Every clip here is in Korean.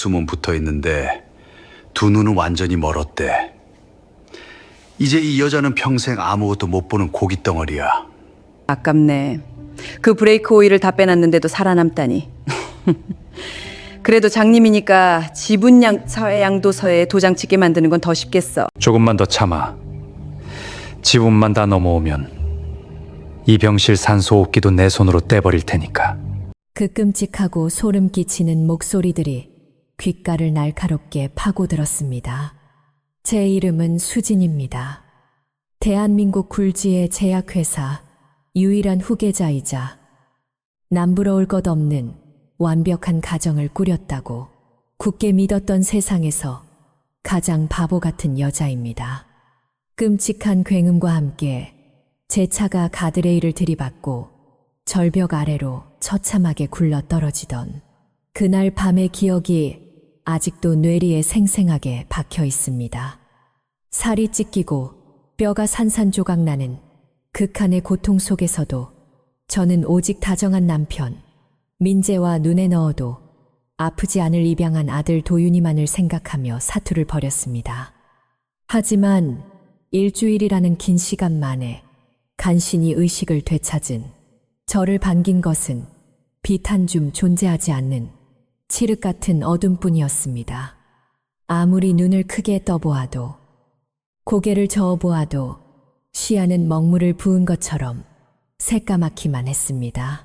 숨은 붙어 있는데 두 눈은 완전히 멀었대. 이제 이 여자는 평생 아무것도 못 보는 고깃 덩어리야. 아깝네. 그 브레이크 오일을 다 빼놨는데도 살아남다니. 그래도 장님이니까 지분양도서에 도장 찍게 만드는 건 더 쉽겠어. 조금만 더 참아. 지분만 다 넘어오면 이병실 산소호흡기도 내 손으로 떼버릴 테니까. 그 끔찍하고 소름 끼치는 목소리들이 귓가를 날카롭게 파고들었습니다. 제 이름은 수진입니다. 대한민국 굴지의 제약회사 유일한 후계자이자 남부러울 것 없는 완벽한 가정을 꾸렸다고 굳게 믿었던 세상에서 가장 바보 같은 여자입니다. 끔찍한 굉음과 함께 제 차가 가드레일을 들이받고 절벽 아래로 처참하게 굴러 떨어지던 그날 밤의 기억이 아직도 뇌리에 생생하게 박혀 있습니다. 살이 찢기고 뼈가 산산조각 나는 극한의 고통 속에서도 저는 오직 다정한 남편 민재와 눈에 넣어도 아프지 않을 입양한 아들 도윤이만을 생각하며 사투를 벌였습니다. 하지만 일주일이라는 긴 시간 만에 간신히 의식을 되찾은 저를 반긴 것은 빛 한 줌 존재하지 않는 칠흑 같은 어둠뿐이었습니다. 아무리 눈을 크게 떠보아도 고개를 저어보아도 시야는 먹물을 부은 것처럼 새까맣기만 했습니다.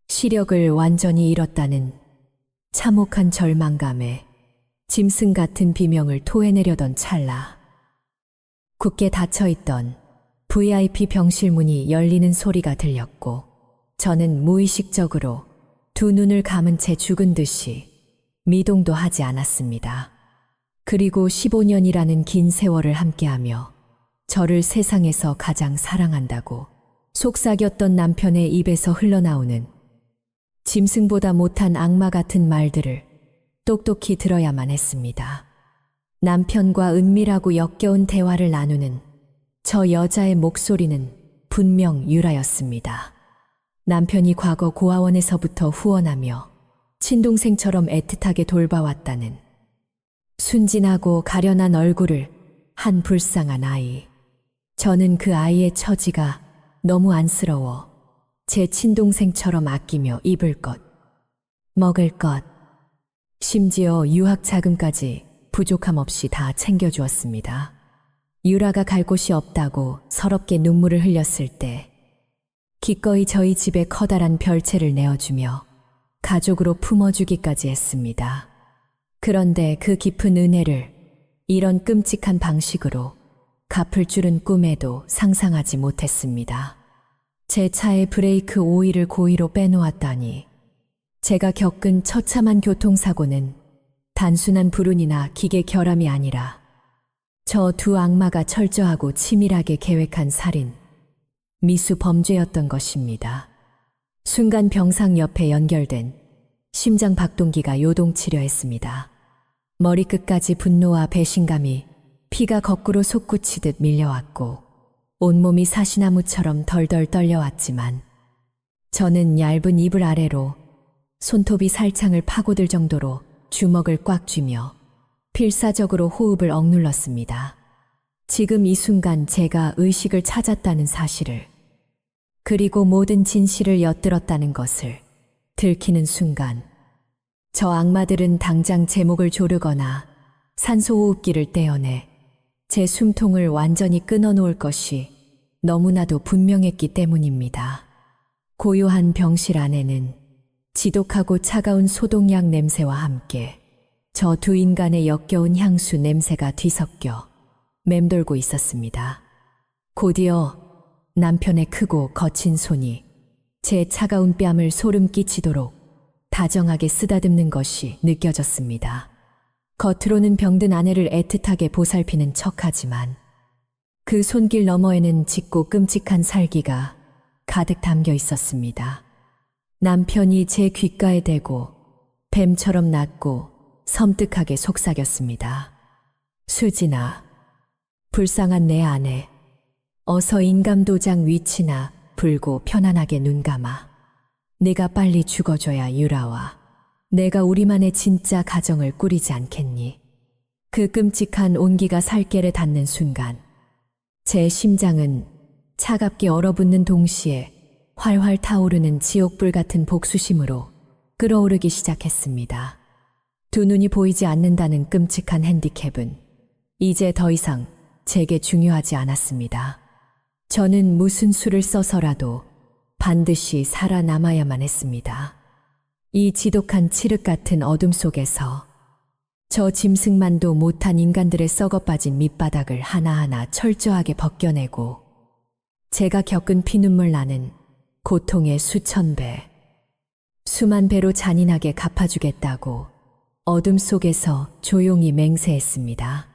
시력을 완전히 잃었다는 참혹한 절망감에 짐승 같은 비명을 토해내려던 찰나 굳게 닫혀있던 VIP 병실 문이 열리는 소리가 들렸고 저는 무의식적으로 두 눈을 감은 채 죽은 듯이 미동도 하지 않았습니다. 그리고 15년이라는 긴 세월을 함께하며 저를 세상에서 가장 사랑한다고 속삭였던 남편의 입에서 흘러나오는 짐승보다 못한 악마 같은 말들을 똑똑히 들어야만 했습니다. 남편과 은밀하고 역겨운 대화를 나누는 저 여자의 목소리는 분명 유라였습니다. 남편이 과거 고아원에서부터 후원하며 친동생처럼 애틋하게 돌봐왔다는 순진하고 가련한 얼굴을 한 불쌍한 아이. 저는 그 아이의 처지가 너무 안쓰러워 제 친동생처럼 아끼며 입을 것, 먹을 것, 심지어 유학 자금까지 부족함 없이 다 챙겨주었습니다. 유라가 갈 곳이 없다고 서럽게 눈물을 흘렸을 때 기꺼이 저희 집에 커다란 별채를 내어주며 가족으로 품어주기까지 했습니다. 그런데 그 깊은 은혜를 이런 끔찍한 방식으로 갚을 줄은 꿈에도 상상하지 못했습니다. 제 차의 브레이크 오일을 고의로 빼놓았다니 제가 겪은 처참한 교통사고는 단순한 불운이나 기계 결함이 아니라 저 두 악마가 철저하고 치밀하게 계획한 살인, 미수 범죄였던 것입니다. 순간 병상 옆에 연결된 심장 박동기가 요동치려 했습니다. 머리끝까지 분노와 배신감이 피가 거꾸로 솟구치듯 밀려왔고 온몸이 사시나무처럼 덜덜 떨려왔지만 저는 얇은 이불 아래로 손톱이 살창을 파고들 정도로 주먹을 꽉 쥐며 필사적으로 호흡을 억눌렀습니다. 지금 이 순간 제가 의식을 찾았다는 사실을 그리고 모든 진실을 엿들었다는 것을 들키는 순간 저 악마들은 당장 제 목을 조르거나 산소호흡기를 떼어내 제 숨통을 완전히 끊어놓을 것이 너무나도 분명했기 때문입니다. 고요한 병실 안에는 지독하고 차가운 소독약 냄새와 함께 저 두 인간의 역겨운 향수 냄새가 뒤섞여 맴돌고 있었습니다. 곧이어 남편의 크고 거친 손이 제 차가운 뺨을 소름 끼치도록 다정하게 쓰다듬는 것이 느껴졌습니다. 겉으로는 병든 아내를 애틋하게 보살피는 척하지만 그 손길 너머에는 짙고 끔찍한 살기가 가득 담겨 있었습니다. 남편이 제 귓가에 대고 뱀처럼 낮고 섬뜩하게 속삭였습니다. 수진아, 불쌍한 내 아내, 어서 인감도장 위치나 불고 편안하게 눈 감아. 네가 빨리 죽어줘야 유라와 내가 우리만의 진짜 가정을 꾸리지 않겠니? 그 끔찍한 온기가 살결에 닿는 순간 제 심장은 차갑게 얼어붙는 동시에 활활 타오르는 지옥불 같은 복수심으로 끓어오르기 시작했습니다. 두 눈이 보이지 않는다는 끔찍한 핸디캡은 이제 더 이상 제게 중요하지 않았습니다. 저는 무슨 수를 써서라도 반드시 살아남아야만 했습니다. 이 지독한 칠흑 같은 어둠 속에서 저 짐승만도 못한 인간들의 썩어빠진 밑바닥을 하나하나 철저하게 벗겨내고 제가 겪은 피눈물 나는 고통의 수천 배, 수만 배로 잔인하게 갚아주겠다고 어둠 속에서 조용히 맹세했습니다.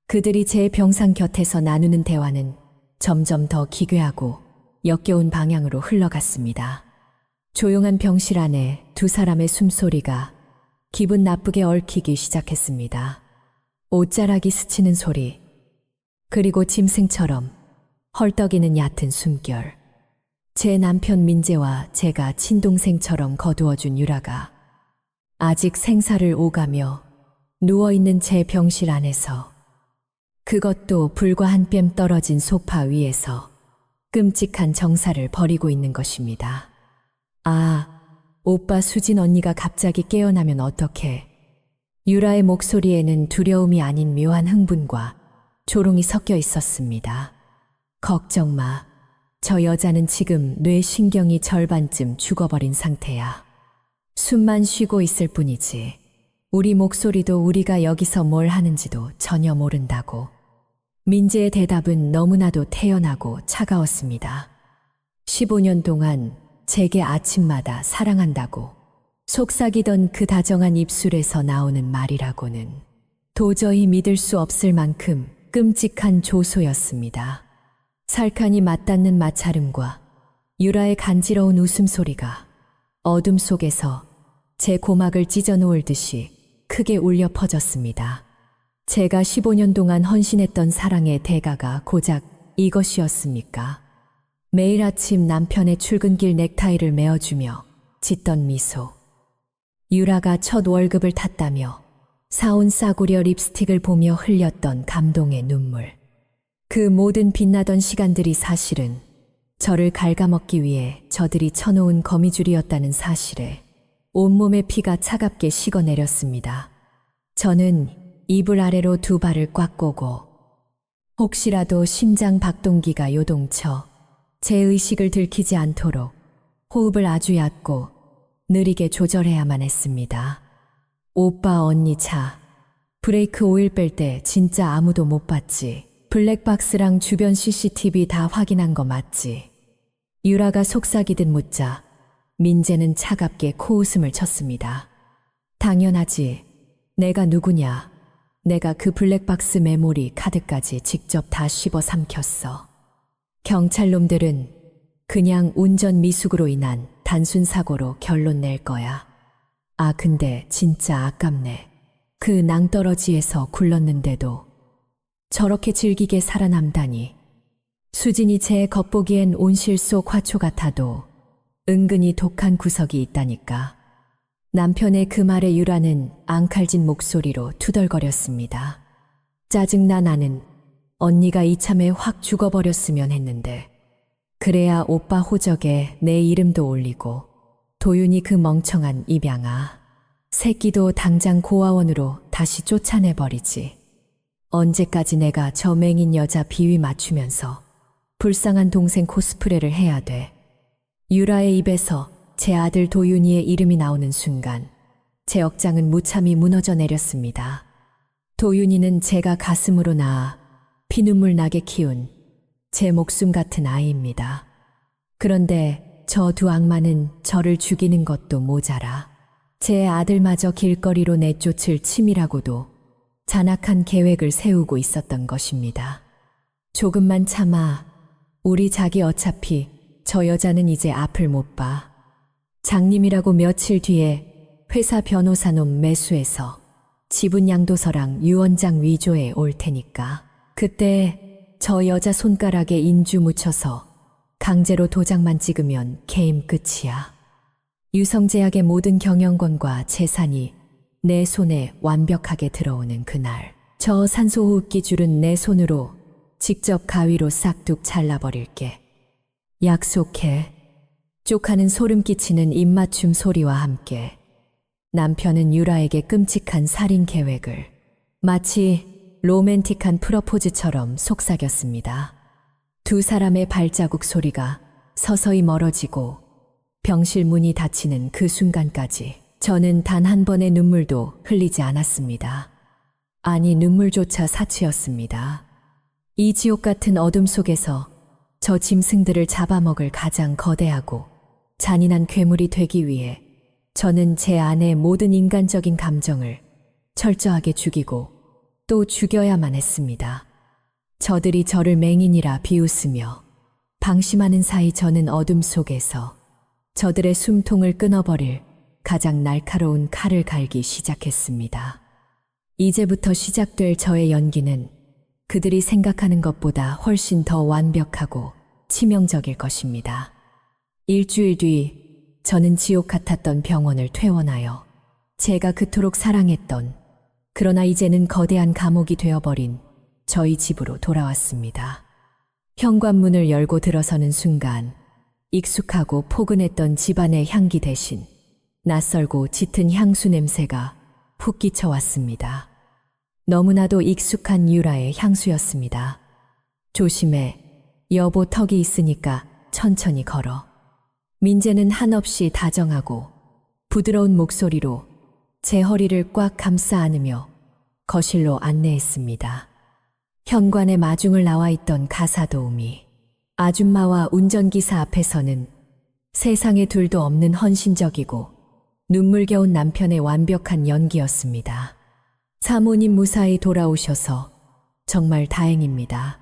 그들이 제 병상 곁에서 나누는 대화는 점점 더 기괴하고 역겨운 방향으로 흘러갔습니다. 조용한 병실 안에 두 사람의 숨소리가 기분 나쁘게 얽히기 시작했습니다. 옷자락이 스치는 소리, 그리고 짐승처럼 헐떡이는 얕은 숨결. 제 남편 민재와 제가 친동생처럼 거두어준 유라가 아직 생사를 오가며 누워있는 제 병실 안에서, 그것도 불과 한 뼘 떨어진 소파 위에서 끔찍한 정사를 벌이고 있는 것입니다. 아, 오빠 수진 언니가 갑자기 깨어나면 어떡해. 유라의 목소리에는 두려움이 아닌 묘한 흥분과 조롱이 섞여 있었습니다. 걱정 마. 저 여자는 지금 뇌신경이 절반쯤 죽어버린 상태야. 숨만 쉬고 있을 뿐이지. 우리 목소리도 우리가 여기서 뭘 하는지도 전혀 모른다고. 민재의 대답은 너무나도 태연하고 차가웠습니다. 15년 동안 제게 아침마다 사랑한다고 속삭이던 그 다정한 입술에서 나오는 말이라고는 도저히 믿을 수 없을 만큼 끔찍한 조소였습니다. 살칸이 맞닿는 마찰음과 유라의 간지러운 웃음소리가 어둠 속에서 제 고막을 찢어놓을 듯이 크게 울려 퍼졌습니다. 제가 15년 동안 헌신했던 사랑의 대가가 고작 이것이었습니까? 매일 아침 남편의 출근길 넥타이를 메어주며 짓던 미소. 유라가 첫 월급을 탔다며 사온 싸구려 립스틱을 보며 흘렸던 감동의 눈물. 그 모든 빛나던 시간들이 사실은 저를 갉아먹기 위해 저들이 쳐놓은 거미줄이었다는 사실에 온몸의 피가 차갑게 식어내렸습니다. 저는 이불 아래로 두 발을 꽉 꼬고 혹시라도 심장 박동기가 요동쳐 제 의식을 들키지 않도록 호흡을 아주 얕고 느리게 조절해야만 했습니다. 오빠 언니 차, 브레이크 오일 뺄 때 진짜 아무도 못 봤지? 블랙박스랑 주변 CCTV 다 확인한 거 맞지? 유라가 속삭이듯 묻자 민재는 차갑게 코웃음을 쳤습니다. 당연하지. 내가 누구냐? 내가 그 블랙박스 메모리 카드까지 직접 다 씹어 삼켰어. 경찰놈들은 그냥 운전 미숙으로 인한 단순 사고로 결론 낼 거야. 아, 근데 진짜 아깝네. 그 낭떠러지에서 굴렀는데도 저렇게 질기게 살아남다니. 수진이 제 겉보기엔 온실 속 화초 같아도 은근히 독한 구석이 있다니까. 남편의 그 말에 유라는 앙칼진 목소리로 투덜거렸습니다. 짜증나 나는 언니가 이참에 확 죽어버렸으면 했는데. 그래야 오빠 호적에 내 이름도 올리고 도윤이 그 멍청한 입양아. 새끼도 당장 고아원으로 다시 쫓아내버리지. 언제까지 내가 저 맹인 여자 비위 맞추면서 불쌍한 동생 코스프레를 해야 돼. 유라의 입에서 제 아들 도윤이의 이름이 나오는 순간 제 억장은 무참히 무너져 내렸습니다. 도윤이는 제가 가슴으로 낳아 피눈물 나게 키운 제 목숨 같은 아이입니다. 그런데 저 두 악마는 저를 죽이는 것도 모자라 제 아들마저 길거리로 내쫓을 치밀하고도 잔악한 계획을 세우고 있었던 것입니다. 조금만 참아. 우리 자기 어차피 저 여자는 이제 앞을 못 봐. 장님이라고 며칠 뒤에 회사 변호사놈 매수해서 지분 양도서랑 유언장 위조해 올 테니까 그때 저 여자 손가락에 인주 묻혀서 강제로 도장만 찍으면 게임 끝이야. 유성제약의 모든 경영권과 재산이 내 손에 완벽하게 들어오는 그날, 저 산소호흡기 줄은 내 손으로 직접 가위로 싹둑 잘라버릴게. 약속해. 쪽하는 소름 끼치는 입맞춤 소리와 함께 남편은 유라에게 끔찍한 살인 계획을 마치 로맨틱한 프러포즈처럼 속삭였습니다. 두 사람의 발자국 소리가 서서히 멀어지고 병실 문이 닫히는 그 순간까지 저는 단 한 번의 눈물도 흘리지 않았습니다. 아니, 눈물조차 사치였습니다. 이 지옥 같은 어둠 속에서 저 짐승들을 잡아먹을 가장 거대하고 잔인한 괴물이 되기 위해 저는 제 안의 모든 인간적인 감정을 철저하게 죽이고 또 죽여야만 했습니다. 저들이 저를 맹인이라 비웃으며 방심하는 사이 저는 어둠 속에서 저들의 숨통을 끊어버릴 가장 날카로운 칼을 갈기 시작했습니다. 이제부터 시작될 저의 연기는 그들이 생각하는 것보다 훨씬 더 완벽하고 치명적일 것입니다. 일주일 뒤 저는 지옥 같았던 병원을 퇴원하여 제가 그토록 사랑했던, 그러나 이제는 거대한 감옥이 되어버린 저희 집으로 돌아왔습니다. 현관문을 열고 들어서는 순간 익숙하고 포근했던 집안의 향기 대신 낯설고 짙은 향수 냄새가 훅 끼쳐왔습니다. 너무나도 익숙한 유라의 향수였습니다. 조심해. 여보, 턱이 있으니까 천천히 걸어. 민재는 한없이 다정하고 부드러운 목소리로 제 허리를 꽉 감싸 안으며 거실로 안내했습니다. 현관에 마중을 나와 있던 가사도우미 아줌마와 운전기사 앞에서는 세상에 둘도 없는 헌신적이고 눈물겨운 남편의 완벽한 연기였습니다. 사모님 무사히 돌아오셔서 정말 다행입니다.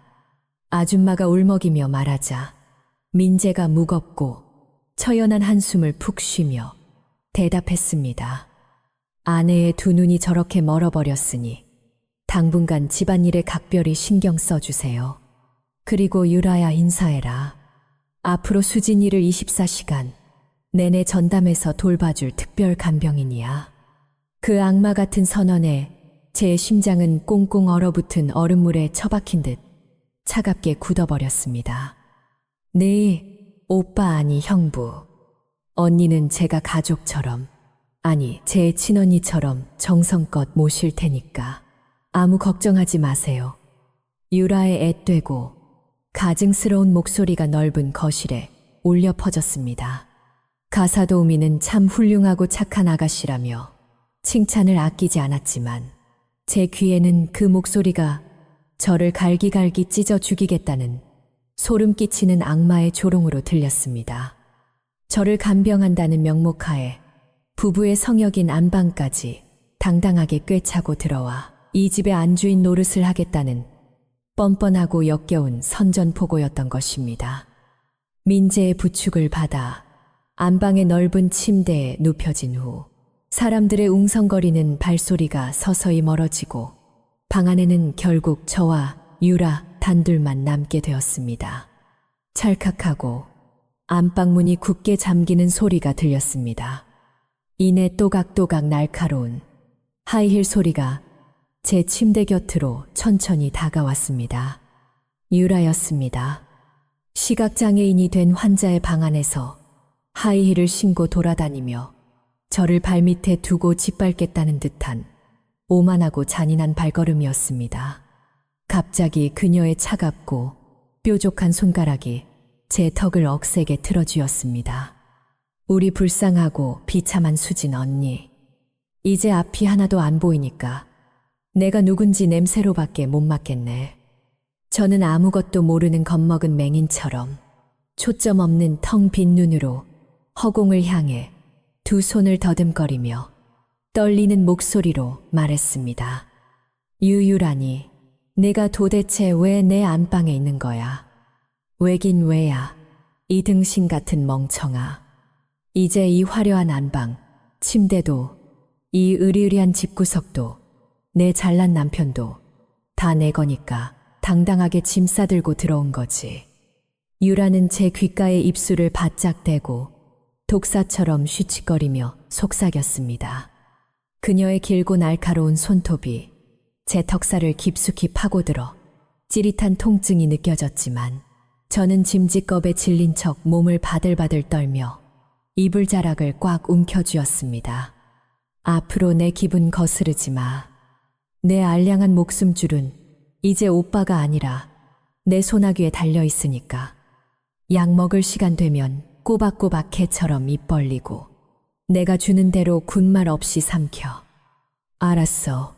아줌마가 울먹이며 말하자 민재가 무겁고 처연한 한숨을 푹 쉬며 대답했습니다. 아내의 두 눈이 저렇게 멀어버렸으니 당분간 집안일에 각별히 신경 써주세요. 그리고 유라야, 인사해라. 앞으로 수진이를 24시간 내내 전담해서 돌봐줄 특별 간병인이야. 그 악마 같은 선언에 제 심장은 꽁꽁 얼어붙은 얼음물에 처박힌 듯 차갑게 굳어버렸습니다. 네, 오빠 아니 형부. 언니는 제가 가족처럼, 아니 제 친언니처럼 정성껏 모실 테니까 아무 걱정하지 마세요. 유라의 앳되고 가증스러운 목소리가 넓은 거실에 울려 퍼졌습니다. 가사도우미는 참 훌륭하고 착한 아가씨라며 칭찬을 아끼지 않았지만 제 귀에는 그 목소리가 저를 갈기갈기 찢어 죽이겠다는 소름 끼치는 악마의 조롱으로 들렸습니다. 저를 간병한다는 명목하에 부부의 성역인 안방까지 당당하게 꿰차고 들어와 이 집의 안주인 노릇을 하겠다는 뻔뻔하고 역겨운 선전포고였던 것입니다. 민재의 부축을 받아 안방의 넓은 침대에 눕혀진 후 사람들의 웅성거리는 발소리가 서서히 멀어지고 방 안에는 결국 저와 유라 단둘만 남게 되었습니다. 찰칵하고 안방문이 굳게 잠기는 소리가 들렸습니다. 이내 또각또각 날카로운 하이힐 소리가 제 침대 곁으로 천천히 다가왔습니다. 유라였습니다. 시각장애인이 된 환자의 방 안에서 하이힐을 신고 돌아다니며 저를 발밑에 두고 짓밟겠다는 듯한 오만하고 잔인한 발걸음이었습니다. 갑자기 그녀의 차갑고 뾰족한 손가락이 제 턱을 억세게 틀어쥐었습니다. 우리 불쌍하고 비참한 수진 언니. 이제 앞이 하나도 안 보이니까 내가 누군지 냄새로밖에 못 맡겠네. 저는 아무것도 모르는 겁먹은 맹인처럼 초점 없는 텅 빈 눈으로 허공을 향해 두 손을 더듬거리며 떨리는 목소리로 말했습니다. 유유라니, 내가 도대체 왜 내 안방에 있는 거야? 왜긴 왜야, 이 등신 같은 멍청아. 이제 이 화려한 안방, 침대도, 이 으리으리한 집구석도, 내 잘난 남편도 다 내 거니까 당당하게 짐 싸들고 들어온 거지. 유라는 제 귓가에 입술을 바짝 대고 독사처럼 쉬칫거리며 속삭였습니다. 그녀의 길고 날카로운 손톱이 제 턱살을 깊숙이 파고들어 찌릿한 통증이 느껴졌지만 저는 짐짓겁에 질린 척 몸을 바들바들 떨며 이불자락을 꽉 움켜쥐었습니다. 앞으로 내 기분 거스르지 마. 내 알량한 목숨줄은 이제 오빠가 아니라 내 소나귀에 달려있으니까. 약 먹을 시간 되면 꼬박꼬박 개처럼 입 벌리고 내가 주는 대로 군말 없이 삼켜. 알았어.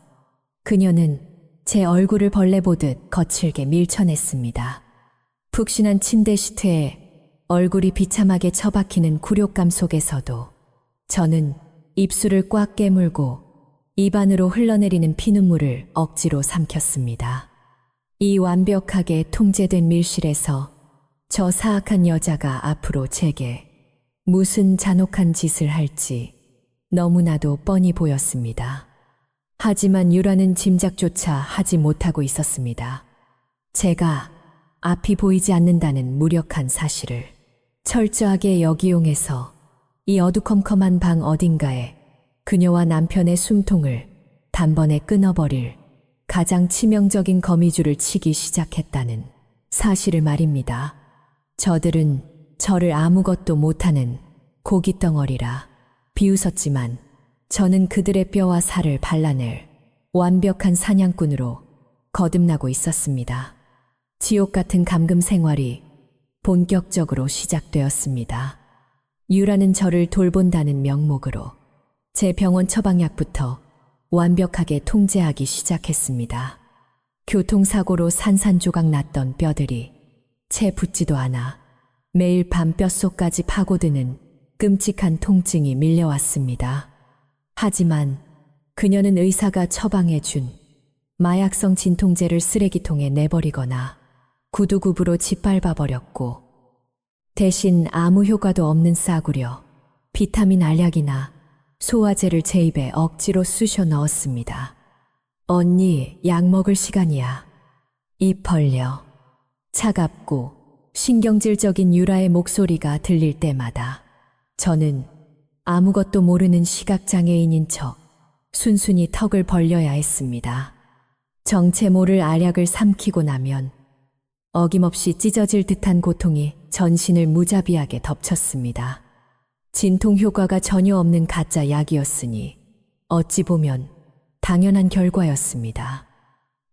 그녀는 제 얼굴을 벌레 보듯 거칠게 밀쳐냈습니다. 푹신한 침대 시트에 얼굴이 비참하게 처박히는 굴욕감 속에서도 저는 입술을 꽉 깨물고 입안으로 흘러내리는 피눈물을 억지로 삼켰습니다. 이 완벽하게 통제된 밀실에서 저 사악한 여자가 앞으로 제게 무슨 잔혹한 짓을 할지 너무나도 뻔히 보였습니다. 하지만 유라는 짐작조차 하지 못하고 있었습니다. 제가 앞이 보이지 않는다는 무력한 사실을 철저하게 역이용해서 이 어두컴컴한 방 어딘가에 그녀와 남편의 숨통을 단번에 끊어버릴 가장 치명적인 거미줄을 치기 시작했다는 사실을 말입니다. 저들은 저를 아무것도 못하는 고깃덩어리라 비웃었지만 저는 그들의 뼈와 살을 발라낼 완벽한 사냥꾼으로 거듭나고 있었습니다. 지옥 같은 감금 생활이 본격적으로 시작되었습니다. 유라는 저를 돌본다는 명목으로 제 병원 처방약부터 완벽하게 통제하기 시작했습니다. 교통사고로 산산조각 났던 뼈들이 채 붙지도 않아 매일 밤 뼛속까지 파고드는 끔찍한 통증이 밀려왔습니다. 하지만 그녀는 의사가 처방해준 마약성 진통제를 쓰레기통에 내버리거나 구두굽으로 짓밟아버렸고 대신 아무 효과도 없는 싸구려 비타민 알약이나 소화제를 제 입에 억지로 쑤셔 넣었습니다. 언니, 약 먹을 시간이야. 입 벌려. 차갑고 신경질적인 유라의 목소리가 들릴 때마다 저는 아무것도 모르는 시각장애인인 척 순순히 턱을 벌려야 했습니다. 정체 모를 알약을 삼키고 나면 어김없이 찢어질 듯한 고통이 전신을 무자비하게 덮쳤습니다. 진통 효과가 전혀 없는 가짜 약이었으니 어찌 보면 당연한 결과였습니다.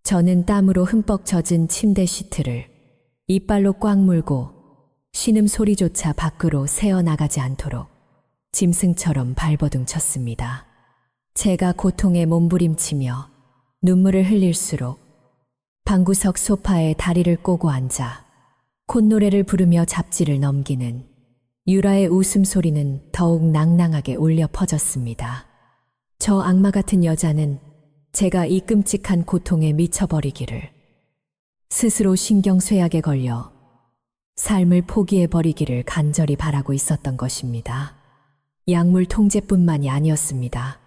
저는 땀으로 흠뻑 젖은 침대 시트를 이빨로 꽉 물고 신음소리조차 밖으로 새어나가지 않도록 짐승처럼 발버둥 쳤습니다. 제가 고통에 몸부림치며 눈물을 흘릴수록 방구석 소파에 다리를 꼬고 앉아 콧노래를 부르며 잡지를 넘기는 유라의 웃음소리는 더욱 낭낭하게 울려 퍼졌습니다. 저 악마 같은 여자는 제가 이 끔찍한 고통에 미쳐버리기를, 스스로 신경쇠약에 걸려 삶을 포기해버리기를 간절히 바라고 있었던 것입니다. 약물 통제뿐만이 아니었습니다.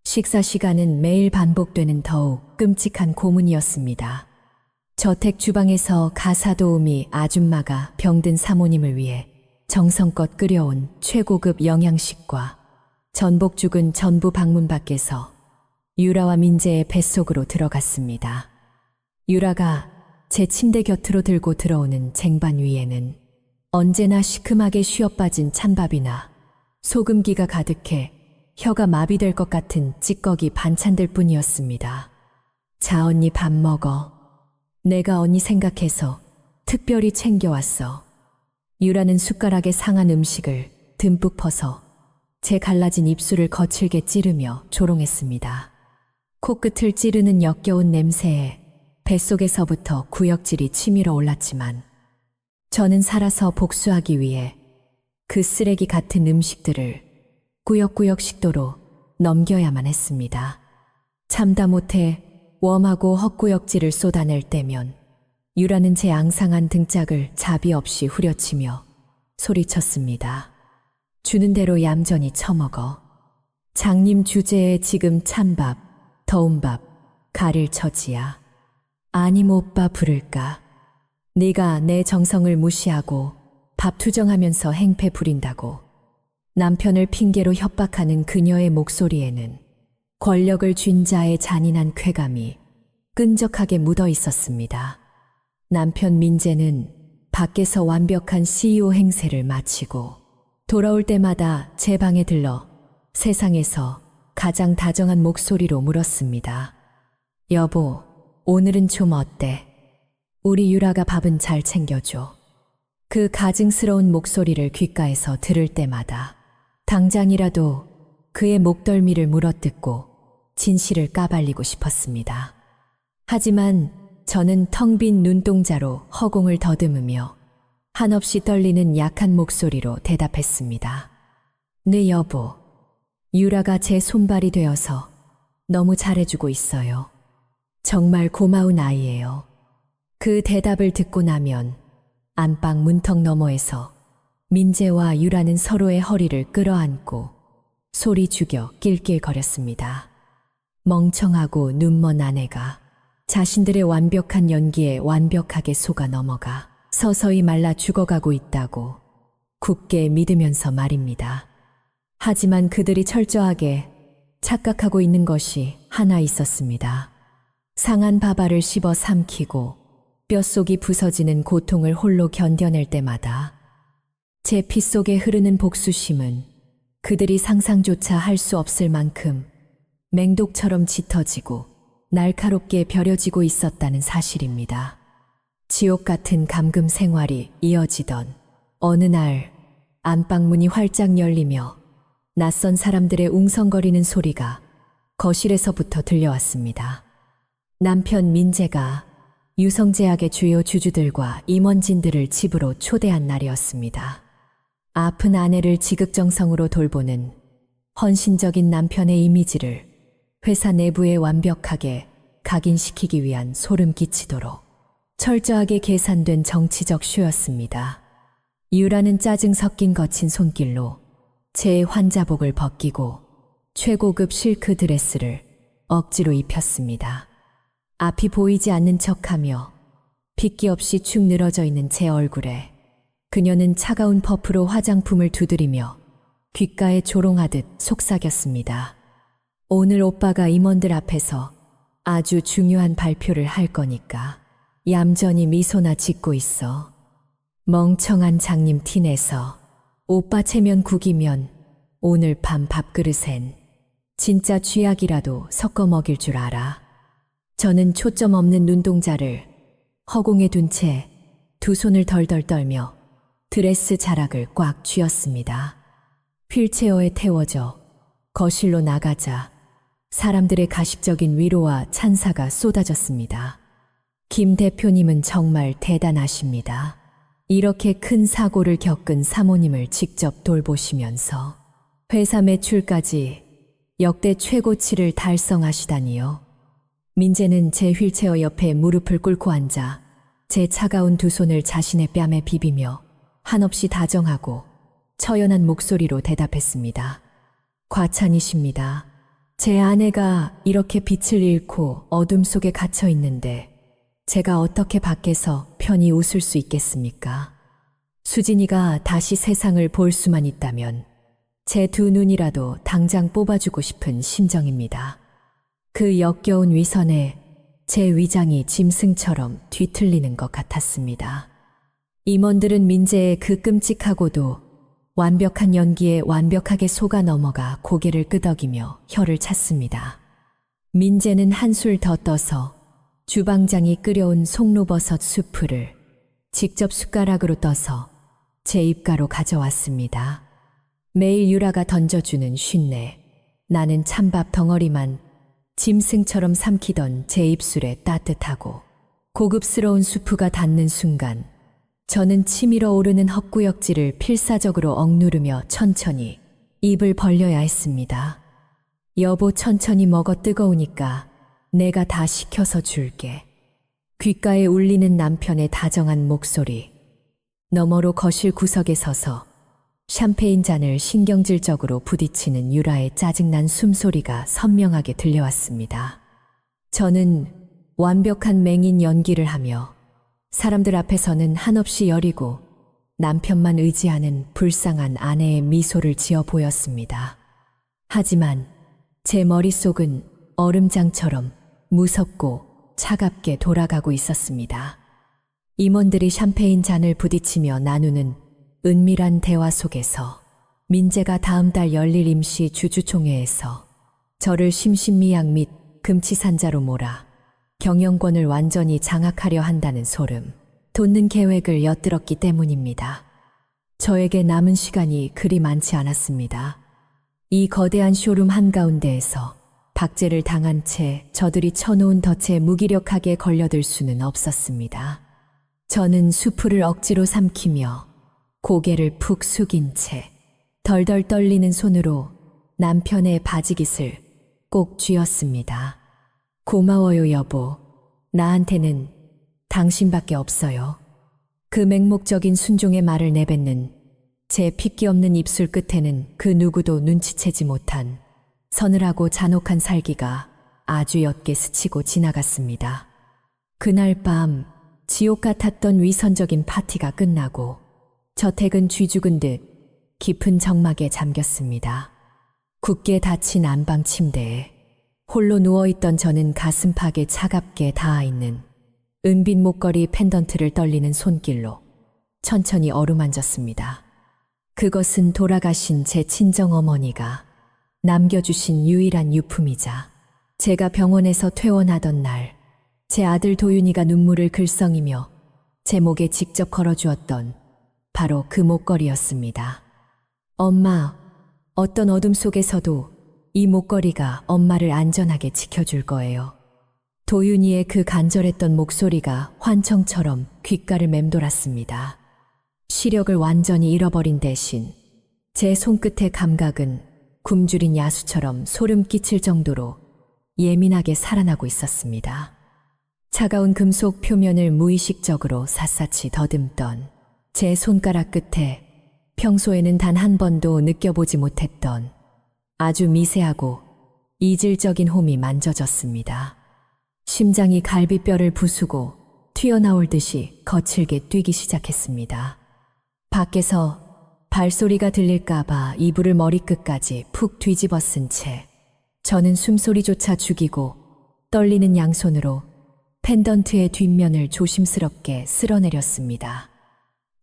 식사 시간은 매일 반복되는 더욱 끔찍한 고문이었습니다. 저택 주방에서 가사도우미 아줌마가 병든 사모님을 위해 정성껏 끓여온 최고급 영양식과 전복죽은 전부 방문 밖에서 유라와 민재의 뱃속으로 들어갔습니다. 유라가 제 침대 곁으로 들고 들어오는 쟁반 위에는 언제나 시큼하게 쉬어빠진 찬밥이나 소금기가 가득해 혀가 마비될 것 같은 찌꺼기 반찬들 뿐이었습니다. 자, 언니 밥 먹어. 내가 언니 생각해서 특별히 챙겨왔어. 유라는 숟가락에 상한 음식을 듬뿍 퍼서 제 갈라진 입술을 거칠게 찌르며 조롱했습니다. 코끝을 찌르는 역겨운 냄새에 뱃속에서부터 구역질이 치밀어 올랐지만 저는 살아서 복수하기 위해 그 쓰레기 같은 음식들을 꾸역꾸역 식도로 넘겨야만 했습니다. 참다 못해 웜하고 헛구역질을 쏟아낼 때면 유라는 제 앙상한 등짝을 자비 없이 후려치며 소리쳤습니다. 주는 대로 얌전히 처먹어. 장님 주제에 지금 찬밥, 더운 밥, 가릴 처지야. 아님 오빠 부를까? 네가 내 정성을 무시하고 밥 투정하면서 행패 부린다고 남편을 핑계로 협박하는 그녀의 목소리에는 권력을 쥔 자의 잔인한 쾌감이 끈적하게 묻어 있었습니다. 남편 민재는 밖에서 완벽한 CEO 행세를 마치고 돌아올 때마다 제 방에 들러 세상에서 가장 다정한 목소리로 물었습니다. 여보, 오늘은 좀 어때? 우리 유라가 밥은 잘 챙겨줘. 그 가증스러운 목소리를 귓가에서 들을 때마다 당장이라도 그의 목덜미를 물어뜯고 진실을 까발리고 싶었습니다. 하지만 저는 텅 빈 눈동자로 허공을 더듬으며 한없이 떨리는 약한 목소리로 대답했습니다. 네 여보, 유라가 제 손발이 되어서 너무 잘해주고 있어요. 정말 고마운 아이예요. 그 대답을 듣고 나면 안방 문턱 너머에서 민재와 유라는 서로의 허리를 끌어안고 소리 죽여 낄낄거렸습니다. 멍청하고 눈먼 아내가 자신들의 완벽한 연기에 완벽하게 속아 넘어가 서서히 말라 죽어가고 있다고 굳게 믿으면서 말입니다. 하지만 그들이 철저하게 착각하고 있는 것이 하나 있었습니다. 상한 밥알을 씹어 삼키고 뼛속이 부서지는 고통을 홀로 견뎌낼 때마다 제 피 속에 흐르는 복수심은 그들이 상상조차 할 수 없을 만큼 맹독처럼 짙어지고 날카롭게 벼려지고 있었다는 사실입니다. 지옥 같은 감금 생활이 이어지던 어느 날 안방문이 활짝 열리며 낯선 사람들의 웅성거리는 소리가 거실에서부터 들려왔습니다. 남편 민재가 유성제약의 주요 주주들과 임원진들을 집으로 초대한 날이었습니다. 아픈 아내를 지극정성으로 돌보는 헌신적인 남편의 이미지를 회사 내부에 완벽하게 각인시키기 위한 소름 끼치도록 철저하게 계산된 정치적 쇼였습니다. 유라는 짜증 섞인 거친 손길로 제 환자복을 벗기고 최고급 실크 드레스를 억지로 입혔습니다. 앞이 보이지 않는 척하며 핏기 없이 축 늘어져 있는 제 얼굴에 그녀는 차가운 퍼프로 화장품을 두드리며 귓가에 조롱하듯 속삭였습니다. 오늘 오빠가 임원들 앞에서 아주 중요한 발표를 할 거니까 얌전히 미소나 짓고 있어. 멍청한 장님 티내서 오빠 체면 구기면 오늘 밤 밥그릇엔 진짜 쥐약이라도 섞어 먹일 줄 알아. 저는 초점 없는 눈동자를 허공에 둔 채 두 손을 덜덜 떨며 드레스 자락을 꽉 쥐었습니다. 휠체어에 태워져 거실로 나가자 사람들의 가식적인 위로와 찬사가 쏟아졌습니다. 김 대표님은 정말 대단하십니다. 이렇게 큰 사고를 겪은 사모님을 직접 돌보시면서 회사 매출까지 역대 최고치를 달성하시다니요. 민재는 제 휠체어 옆에 무릎을 꿇고 앉아 제 차가운 두 손을 자신의 뺨에 비비며 한없이 다정하고 처연한 목소리로 대답했습니다. 과찬이십니다. 제 아내가 이렇게 빛을 잃고 어둠 속에 갇혀 있는데 제가 어떻게 밖에서 편히 웃을 수 있겠습니까? 수진이가 다시 세상을 볼 수만 있다면 제 두 눈이라도 당장 뽑아주고 싶은 심정입니다. 그 역겨운 위선에 제 위장이 짐승처럼 뒤틀리는 것 같았습니다. 임원들은 민재의 그 끔찍하고도 완벽한 연기에 완벽하게 속아 넘어가 고개를 끄덕이며 혀를 찼습니다. 민재는 한술 더 떠서 주방장이 끓여온 송로버섯 수프를 직접 숟가락으로 떠서 제 입가로 가져왔습니다. 매일 유라가 던져주는 쉰내, 나는 찬밥 덩어리만 짐승처럼 삼키던 제 입술에 따뜻하고 고급스러운 수프가 닿는 순간 저는 치밀어 오르는 헛구역질을 필사적으로 억누르며 천천히 입을 벌려야 했습니다. 여보 천천히 먹어 뜨거우니까 내가 다 식혀서 줄게. 귓가에 울리는 남편의 다정한 목소리. 너머로 거실 구석에 서서 샴페인 잔을 신경질적으로 부딪히는 유라의 짜증난 숨소리가 선명하게 들려왔습니다. 저는 완벽한 맹인 연기를 하며 사람들 앞에서는 한없이 여리고 남편만 의지하는 불쌍한 아내의 미소를 지어 보였습니다. 하지만 제 머릿속은 얼음장처럼 무섭고 차갑게 돌아가고 있었습니다. 임원들이 샴페인 잔을 부딪히며 나누는 은밀한 대화 속에서 민재가 다음 달 열릴 임시 주주총회에서 저를 심신미약 및 금치산자로 몰아 경영권을 완전히 장악하려 한다는 소름 돋는 계획을 엿들었기 때문입니다. 저에게 남은 시간이 그리 많지 않았습니다. 이 거대한 쇼룸 한가운데에서 박제를 당한 채 저들이 쳐놓은 덫에 무기력하게 걸려들 수는 없었습니다. 저는 수풀을 억지로 삼키며 고개를 푹 숙인 채 덜덜 떨리는 손으로 남편의 바지깃을 꼭 쥐었습니다. 고마워요, 여보. 나한테는 당신밖에 없어요. 그 맹목적인 순종의 말을 내뱉는 제 핏기 없는 입술 끝에는 그 누구도 눈치채지 못한 서늘하고 잔혹한 살기가 아주 옅게 스치고 지나갔습니다. 그날 밤 지옥 같았던 위선적인 파티가 끝나고 저택은 쥐죽은 듯 깊은 정막에 잠겼습니다. 굳게 닫힌 안방 침대에 홀로 누워있던 저는 가슴팍에 차갑게 닿아있는 은빛 목걸이 펜던트를 떨리는 손길로 천천히 어루만졌습니다. 그것은 돌아가신 제 친정어머니가 남겨주신 유일한 유품이자 제가 병원에서 퇴원하던 날 제 아들 도윤이가 눈물을 글썽이며 제 목에 직접 걸어주었던 바로 그 목걸이였습니다. 엄마, 어떤 어둠 속에서도 이 목걸이가 엄마를 안전하게 지켜줄 거예요. 도윤이의 그 간절했던 목소리가 환청처럼 귓가를 맴돌았습니다. 시력을 완전히 잃어버린 대신 제 손끝의 감각은 굶주린 야수처럼 소름 끼칠 정도로 예민하게 살아나고 있었습니다. 차가운 금속 표면을 무의식적으로 샅샅이 더듬던 제 손가락 끝에 평소에는 단 한 번도 느껴보지 못했던 아주 미세하고 이질적인 홈이 만져졌습니다. 심장이 갈비뼈를 부수고 튀어나올 듯이 거칠게 뛰기 시작했습니다. 밖에서 발소리가 들릴까봐 이불을 머리끝까지 푹 뒤집어 쓴 채 저는 숨소리조차 죽이고 떨리는 양손으로 펜던트의 뒷면을 조심스럽게 쓸어내렸습니다.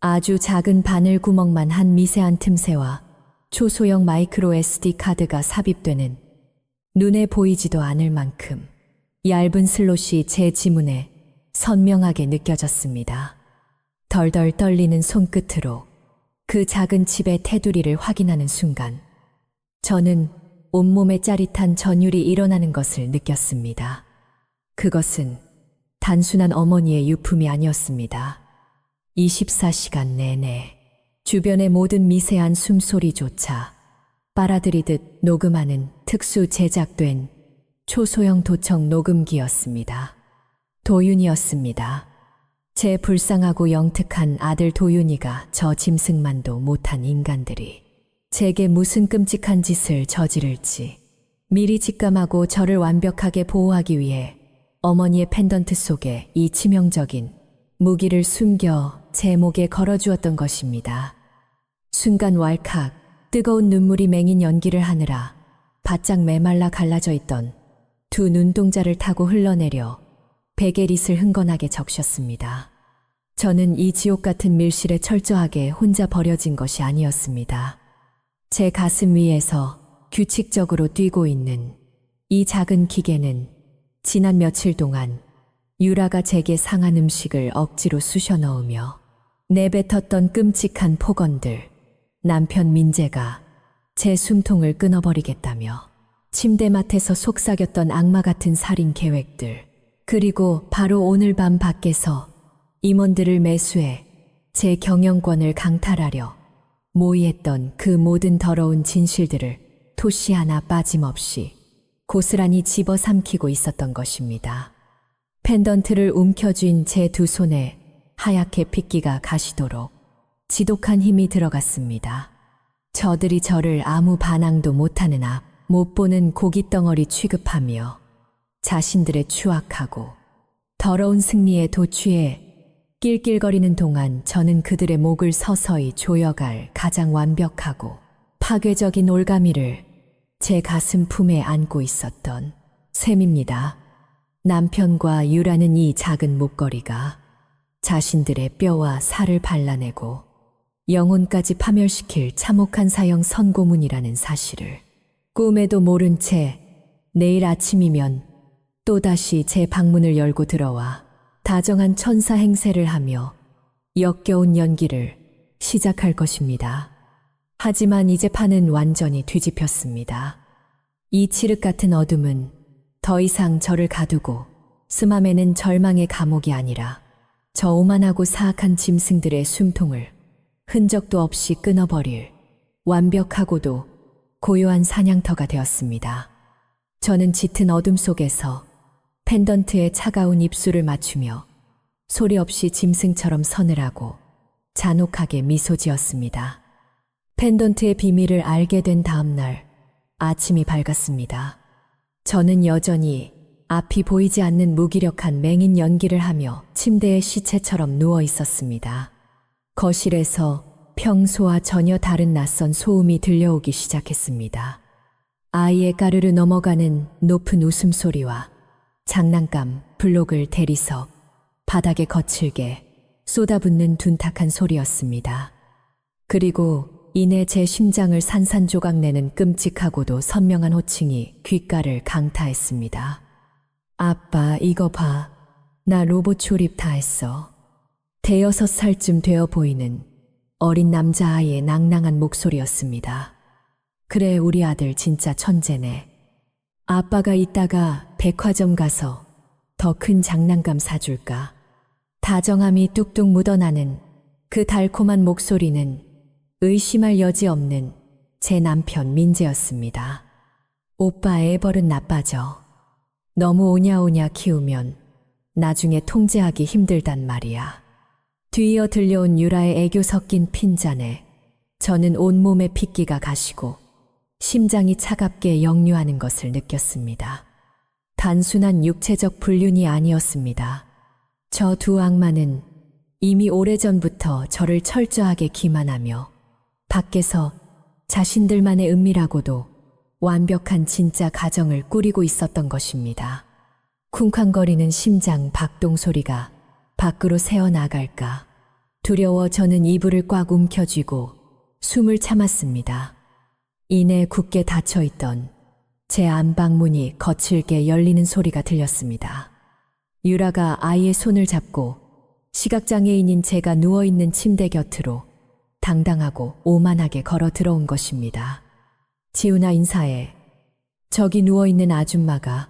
아주 작은 바늘 구멍만 한 미세한 틈새와 초소형 마이크로 SD 카드가 삽입되는 눈에 보이지도 않을 만큼 얇은 슬롯이 제 지문에 선명하게 느껴졌습니다. 덜덜 떨리는 손끝으로 그 작은 칩의 테두리를 확인하는 순간 저는 온몸에 짜릿한 전율이 일어나는 것을 느꼈습니다. 그것은 단순한 어머니의 유품이 아니었습니다. 24시간 내내 주변의 모든 미세한 숨소리조차 빨아들이듯 녹음하는 특수 제작된 초소형 도청 녹음기였습니다. 도윤이었습니다. 제 불쌍하고 영특한 아들 도윤이가 저 짐승만도 못한 인간들이 제게 무슨 끔찍한 짓을 저지를지 미리 직감하고 저를 완벽하게 보호하기 위해 어머니의 펜던트 속에 이 치명적인 무기를 숨겨 제 목에 걸어주었던 것입니다. 순간 왈칵 뜨거운 눈물이 맹인 연기를 하느라 바짝 메말라 갈라져 있던 두 눈동자를 타고 흘러내려 베게릿을 흥건하게 적셨습니다. 저는 이 지옥 같은 밀실에 철저하게 혼자 버려진 것이 아니었습니다. 제 가슴 위에서 규칙적으로 뛰고 있는 이 작은 기계는 지난 며칠 동안 유라가 제게 상한 음식을 억지로 쑤셔 넣으며 내뱉었던 끔찍한 폭언들, 남편 민재가 제 숨통을 끊어버리겠다며 침대맡에서 속삭였던 악마 같은 살인 계획들, 그리고 바로 오늘 밤 밖에서 임원들을 매수해 제 경영권을 강탈하려 모의했던 그 모든 더러운 진실들을 토시 하나 빠짐없이 고스란히 집어삼키고 있었던 것입니다. 펜던트를 움켜쥔 제 두 손에 하얗게 핏기가 가시도록 지독한 힘이 들어갔습니다. 저들이 저를 아무 반항도 못하는 앞 못 보는 고깃덩어리 취급하며 자신들의 추악하고 더러운 승리에 도취해 낄낄거리는 동안 저는 그들의 목을 서서히 조여갈 가장 완벽하고 파괴적인 올가미를 제 가슴 품에 안고 있었던 셈입니다. 남편과 유라는 이 작은 목걸이가 자신들의 뼈와 살을 발라내고 영혼까지 파멸시킬 참혹한 사형 선고문이라는 사실을 꿈에도 모른 채 내일 아침이면 또다시 제 방문을 열고 들어와 다정한 천사 행세를 하며 역겨운 연기를 시작할 것입니다. 하지만 이제 판은 완전히 뒤집혔습니다. 이 칠흑 같은 어둠은 더 이상 저를 가두고 스마매는 절망의 감옥이 아니라 저 오만하고 사악한 짐승들의 숨통을 흔적도 없이 끊어버릴 완벽하고도 고요한 사냥터가 되었습니다. 저는 짙은 어둠 속에서 펜던트에 차가운 입술을 맞추며 소리 없이 짐승처럼 서늘하고 잔혹하게 미소 지었습니다. 펜던트의 비밀을 알게 된 다음 날 아침이 밝았습니다. 저는 여전히 앞이 보이지 않는 무기력한 맹인 연기를 하며 침대에 시체처럼 누워 있었습니다. 거실에서 평소와 전혀 다른 낯선 소음이 들려오기 시작했습니다. 아이의 까르르 넘어가는 높은 웃음소리와 장난감, 블록을 대리석, 바닥에 거칠게 쏟아붓는 둔탁한 소리였습니다. 그리고 이내 제 심장을 산산조각내는 끔찍하고도 선명한 호칭이 귓가를 강타했습니다. 아빠, 이거 봐. 나 로봇 조립 다 했어. 대여섯 살쯤 되어 보이는 어린 남자아이의 낭낭한 목소리였습니다. 그래, 우리 아들 진짜 천재네. 아빠가 이따가 백화점 가서 더 큰 장난감 사줄까? 다정함이 뚝뚝 묻어나는 그 달콤한 목소리는 의심할 여지 없는 제 남편 민재였습니다. 오빠 애 버릇 나빠져. 너무 오냐오냐 키우면 나중에 통제하기 힘들단 말이야. 뒤이어 들려온 유라의 애교 섞인 핀잔에 저는 온몸에 핏기가 가시고 심장이 차갑게 역류하는 것을 느꼈습니다. 단순한 육체적 불륜이 아니었습니다. 저 두 악마는 이미 오래전부터 저를 철저하게 기만하며 밖에서 자신들만의 은밀하고도 완벽한 진짜 가정을 꾸리고 있었던 것입니다. 쿵쾅거리는 심장 박동 소리가 밖으로 새어나갈까 두려워 저는 이불을 꽉 움켜쥐고 숨을 참았습니다. 이내 굳게 닫혀있던 제 안방문이 거칠게 열리는 소리가 들렸습니다. 유라가 아이의 손을 잡고 시각장애인인 제가 누워있는 침대 곁으로 당당하고 오만하게 걸어 들어온 것입니다. 지훈아, 인사해. 저기 누워있는 아줌마가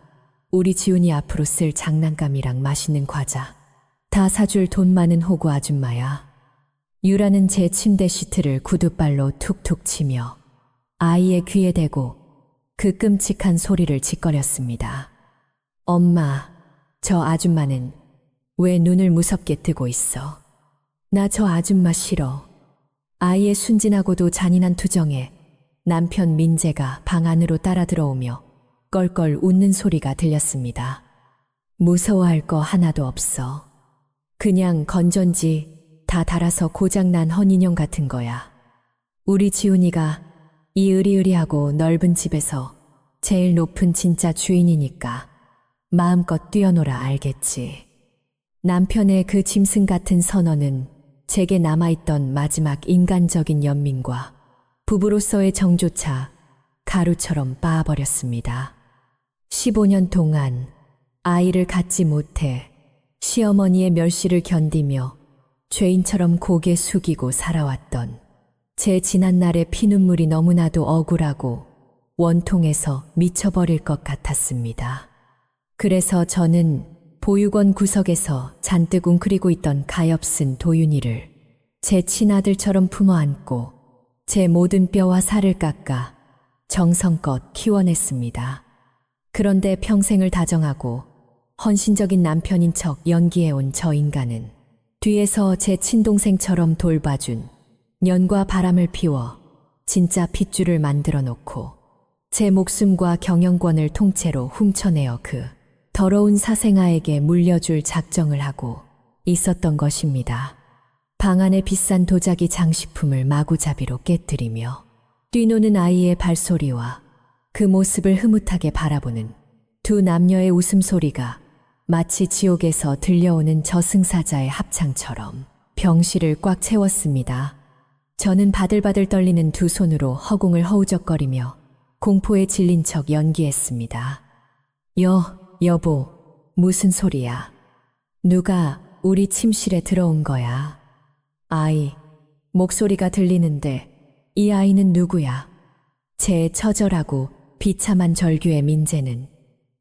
우리 지훈이 앞으로 쓸 장난감이랑 맛있는 과자 다 사줄 돈 많은 호구 아줌마야. 유라는 제 침대 시트를 구두발로 툭툭 치며 아이의 귀에 대고 그 끔찍한 소리를 짓거렸습니다. 엄마, 저 아줌마는 왜 눈을 무섭게 뜨고 있어? 나 저 아줌마 싫어. 아이의 순진하고도 잔인한 투정에 남편 민재가 방 안으로 따라 들어오며 껄껄 웃는 소리가 들렸습니다. 무서워할 거 하나도 없어. 그냥 건전지 다 달아서 고장난 헌인형 같은 거야. 우리 지훈이가 이 으리으리하고 넓은 집에서 제일 높은 진짜 주인이니까 마음껏 뛰어놀아 알겠지. 남편의 그 짐승 같은 선언은 제게 남아있던 마지막 인간적인 연민과 부부로서의 정조차 가루처럼 빻아버렸습니다. 15년 동안 아이를 갖지 못해 시어머니의 멸시를 견디며 죄인처럼 고개 숙이고 살아왔던 제 지난날의 피눈물이 너무나도 억울하고 원통해서 미쳐버릴 것 같았습니다. 그래서 저는 보육원 구석에서 잔뜩 웅크리고 있던 가엾은 도윤이를 제 친아들처럼 품어 안고 제 모든 뼈와 살을 깎아 정성껏 키워냈습니다. 그런데 평생을 다정하고 헌신적인 남편인 척 연기해온 저 인간은 뒤에서 제 친동생처럼 돌봐준 년과 바람을 피워 진짜 핏줄을 만들어 놓고 제 목숨과 경영권을 통째로 훔쳐내어 그 더러운 사생아에게 물려줄 작정을 하고 있었던 것입니다. 방 안의 비싼 도자기 장식품을 마구잡이로 깨뜨리며 뛰노는 아이의 발소리와 그 모습을 흐뭇하게 바라보는 두 남녀의 웃음소리가 마치 지옥에서 들려오는 저승사자의 합창처럼 병실을 꽉 채웠습니다. 저는 바들바들 떨리는 두 손으로 허공을 허우적거리며 공포에 질린 척 연기했습니다. 여보, 무슨 소리야? 누가 우리 침실에 들어온 거야? 아이, 목소리가 들리는데 이 아이는 누구야? 제 처절하고 비참한 절규의 민재는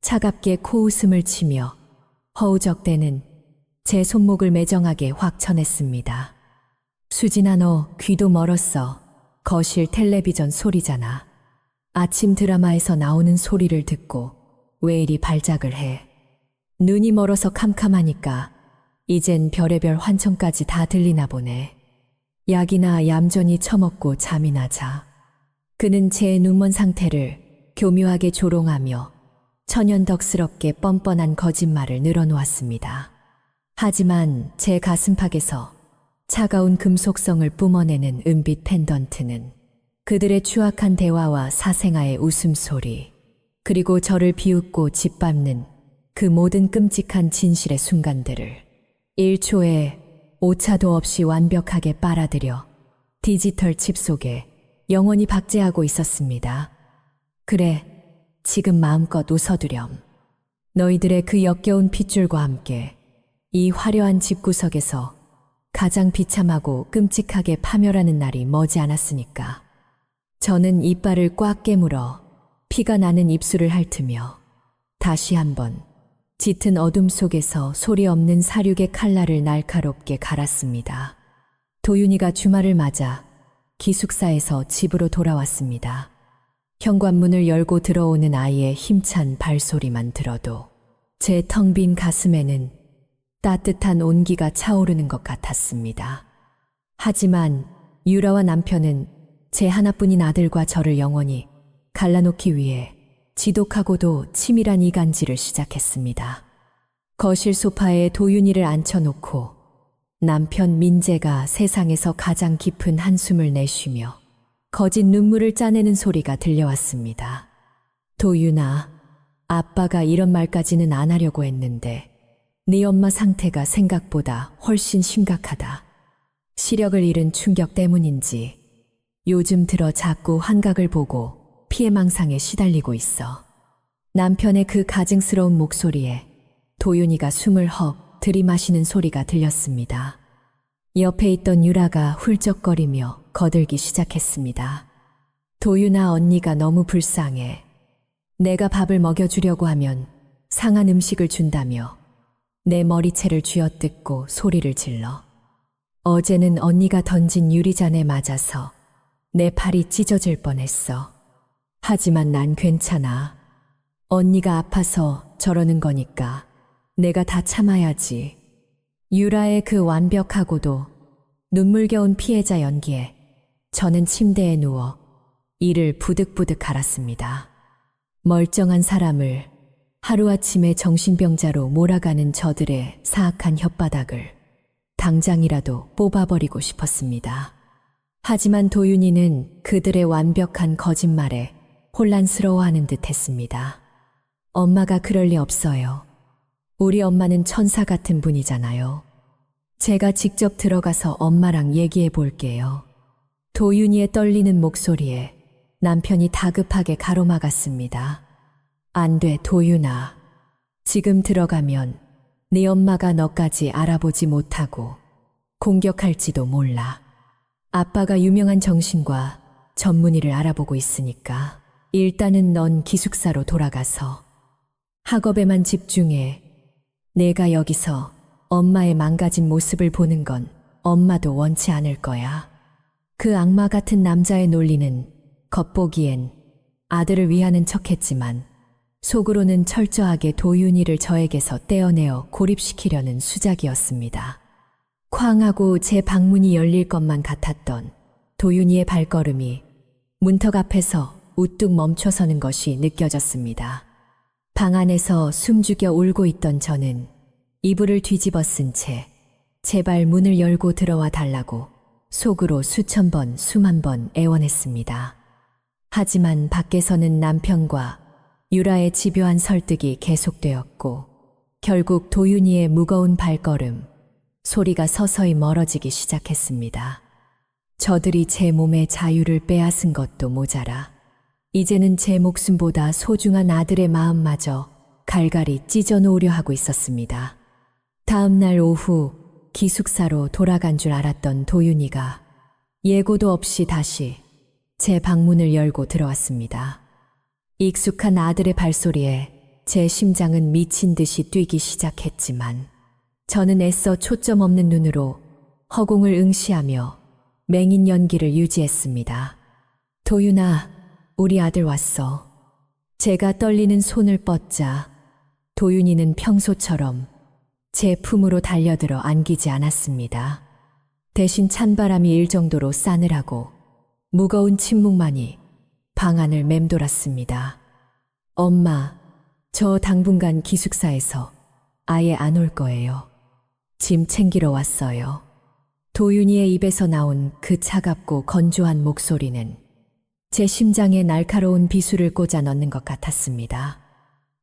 차갑게 코웃음을 치며 허우적대는 제 손목을 매정하게 확 쳐냈습니다. 수진아, 너 귀도 멀었어. 거실 텔레비전 소리잖아. 아침 드라마에서 나오는 소리를 듣고 왜 이리 발작을 해? 눈이 멀어서 캄캄하니까 이젠 별의별 환청까지 다 들리나 보네. 약이나 얌전히 처먹고 잠이나 자. 그는 제 눈먼 상태를 교묘하게 조롱하며 천연덕스럽게 뻔뻔한 거짓말을 늘어놓았습니다. 하지만 제 가슴팍에서 차가운 금속성을 뿜어내는 은빛 펜던트는 그들의 추악한 대화와 사생아의 웃음소리, 그리고 저를 비웃고 짓밟는 그 모든 끔찍한 진실의 순간들을 1초에 오차도 없이 완벽하게 빨아들여 디지털 칩 속에 영원히 박제하고 있었습니다. 그래, 지금 마음껏 웃어두렴. 너희들의 그 역겨운 핏줄과 함께 이 화려한 집구석에서 가장 비참하고 끔찍하게 파멸하는 날이 머지않았으니까. 저는 이빨을 꽉 깨물어 피가 나는 입술을 핥으며 다시 한번 짙은 어둠 속에서 소리 없는 사륙의 칼날을 날카롭게 갈았습니다. 도윤이가 주말을 맞아 기숙사에서 집으로 돌아왔습니다. 현관문을 열고 들어오는 아이의 힘찬 발소리만 들어도 제 텅 빈 가슴에는 따뜻한 온기가 차오르는 것 같았습니다. 하지만 유라와 남편은 제 하나뿐인 아들과 저를 영원히 갈라놓기 위해 지독하고도 치밀한 이간질을 시작했습니다. 거실 소파에 도윤이를 앉혀놓고 남편 민재가 세상에서 가장 깊은 한숨을 내쉬며 거짓 눈물을 짜내는 소리가 들려왔습니다. 도윤아, 아빠가 이런 말까지는 안 하려고 했는데 네 엄마 상태가 생각보다 훨씬 심각하다. 시력을 잃은 충격 때문인지 요즘 들어 자꾸 환각을 보고 피해망상에 시달리고 있어. 남편의 그 가증스러운 목소리에 도윤이가 숨을 헉 들이마시는 소리가 들렸습니다. 옆에 있던 유라가 훌쩍거리며 거들기 시작했습니다. 도윤아, 언니가 너무 불쌍해. 내가 밥을 먹여주려고 하면 상한 음식을 준다며 내 머리채를 쥐어뜯고 소리를 질러. 어제는 언니가 던진 유리잔에 맞아서 내 팔이 찢어질 뻔했어. 하지만 난 괜찮아. 언니가 아파서 저러는 거니까 내가 다 참아야지. 유라의 그 완벽하고도 눈물겨운 피해자 연기에 저는 침대에 누워 이를 부득부득 갈았습니다. 멀쩡한 사람을 하루아침에 정신병자로 몰아가는 저들의 사악한 혓바닥을 당장이라도 뽑아버리고 싶었습니다. 하지만 도윤이는 그들의 완벽한 거짓말에 혼란스러워하는 듯 했습니다. 엄마가 그럴 리 없어요. 우리 엄마는 천사 같은 분이잖아요. 제가 직접 들어가서 엄마랑 얘기해 볼게요. 도윤이의 떨리는 목소리에 남편이 다급하게 가로막았습니다. 안 돼, 도윤아. 지금 들어가면 네 엄마가 너까지 알아보지 못하고 공격할지도 몰라. 아빠가 유명한 정신과 전문의를 알아보고 있으니까 일단은 넌 기숙사로 돌아가서 학업에만 집중해. 내가 여기서 엄마의 망가진 모습을 보는 건 엄마도 원치 않을 거야. 그 악마 같은 남자의 논리는 겉보기엔 아들을 위하는 척했지만 속으로는 철저하게 도윤이를 저에게서 떼어내어 고립시키려는 수작이었습니다. 쾅 하고 제 방문이 열릴 것만 같았던 도윤이의 발걸음이 문턱 앞에서 우뚝 멈춰서는 것이 느껴졌습니다. 방 안에서 숨죽여 울고 있던 저는 이불을 뒤집어 쓴 채 제발 문을 열고 들어와 달라고 속으로 수천 번, 수만 번 애원했습니다. 하지만 밖에서는 남편과 유라의 집요한 설득이 계속되었고 결국 도윤이의 무거운 발걸음, 소리가 서서히 멀어지기 시작했습니다. 저들이 제 몸의 자유를 빼앗은 것도 모자라 이제는 제 목숨보다 소중한 아들의 마음마저 갈갈이 찢어놓으려 하고 있었습니다. 다음 날 오후 기숙사로 돌아간 줄 알았던 도윤이가 예고도 없이 다시 제 방문을 열고 들어왔습니다. 익숙한 아들의 발소리에 제 심장은 미친 듯이 뛰기 시작했지만 저는 애써 초점 없는 눈으로 허공을 응시하며 맹인 연기를 유지했습니다. 도윤아, 우리 아들 왔어. 제가 떨리는 손을 뻗자 도윤이는 평소처럼 제 품으로 달려들어 안기지 않았습니다. 대신 찬바람이 일 정도로 싸늘하고 무거운 침묵만이 방 안을 맴돌았습니다. 엄마, 저 당분간 기숙사에서 아예 안 올 거예요. 짐 챙기러 왔어요. 도윤이의 입에서 나온 그 차갑고 건조한 목소리는 제 심장에 날카로운 비수를 꽂아 넣는 것 같았습니다.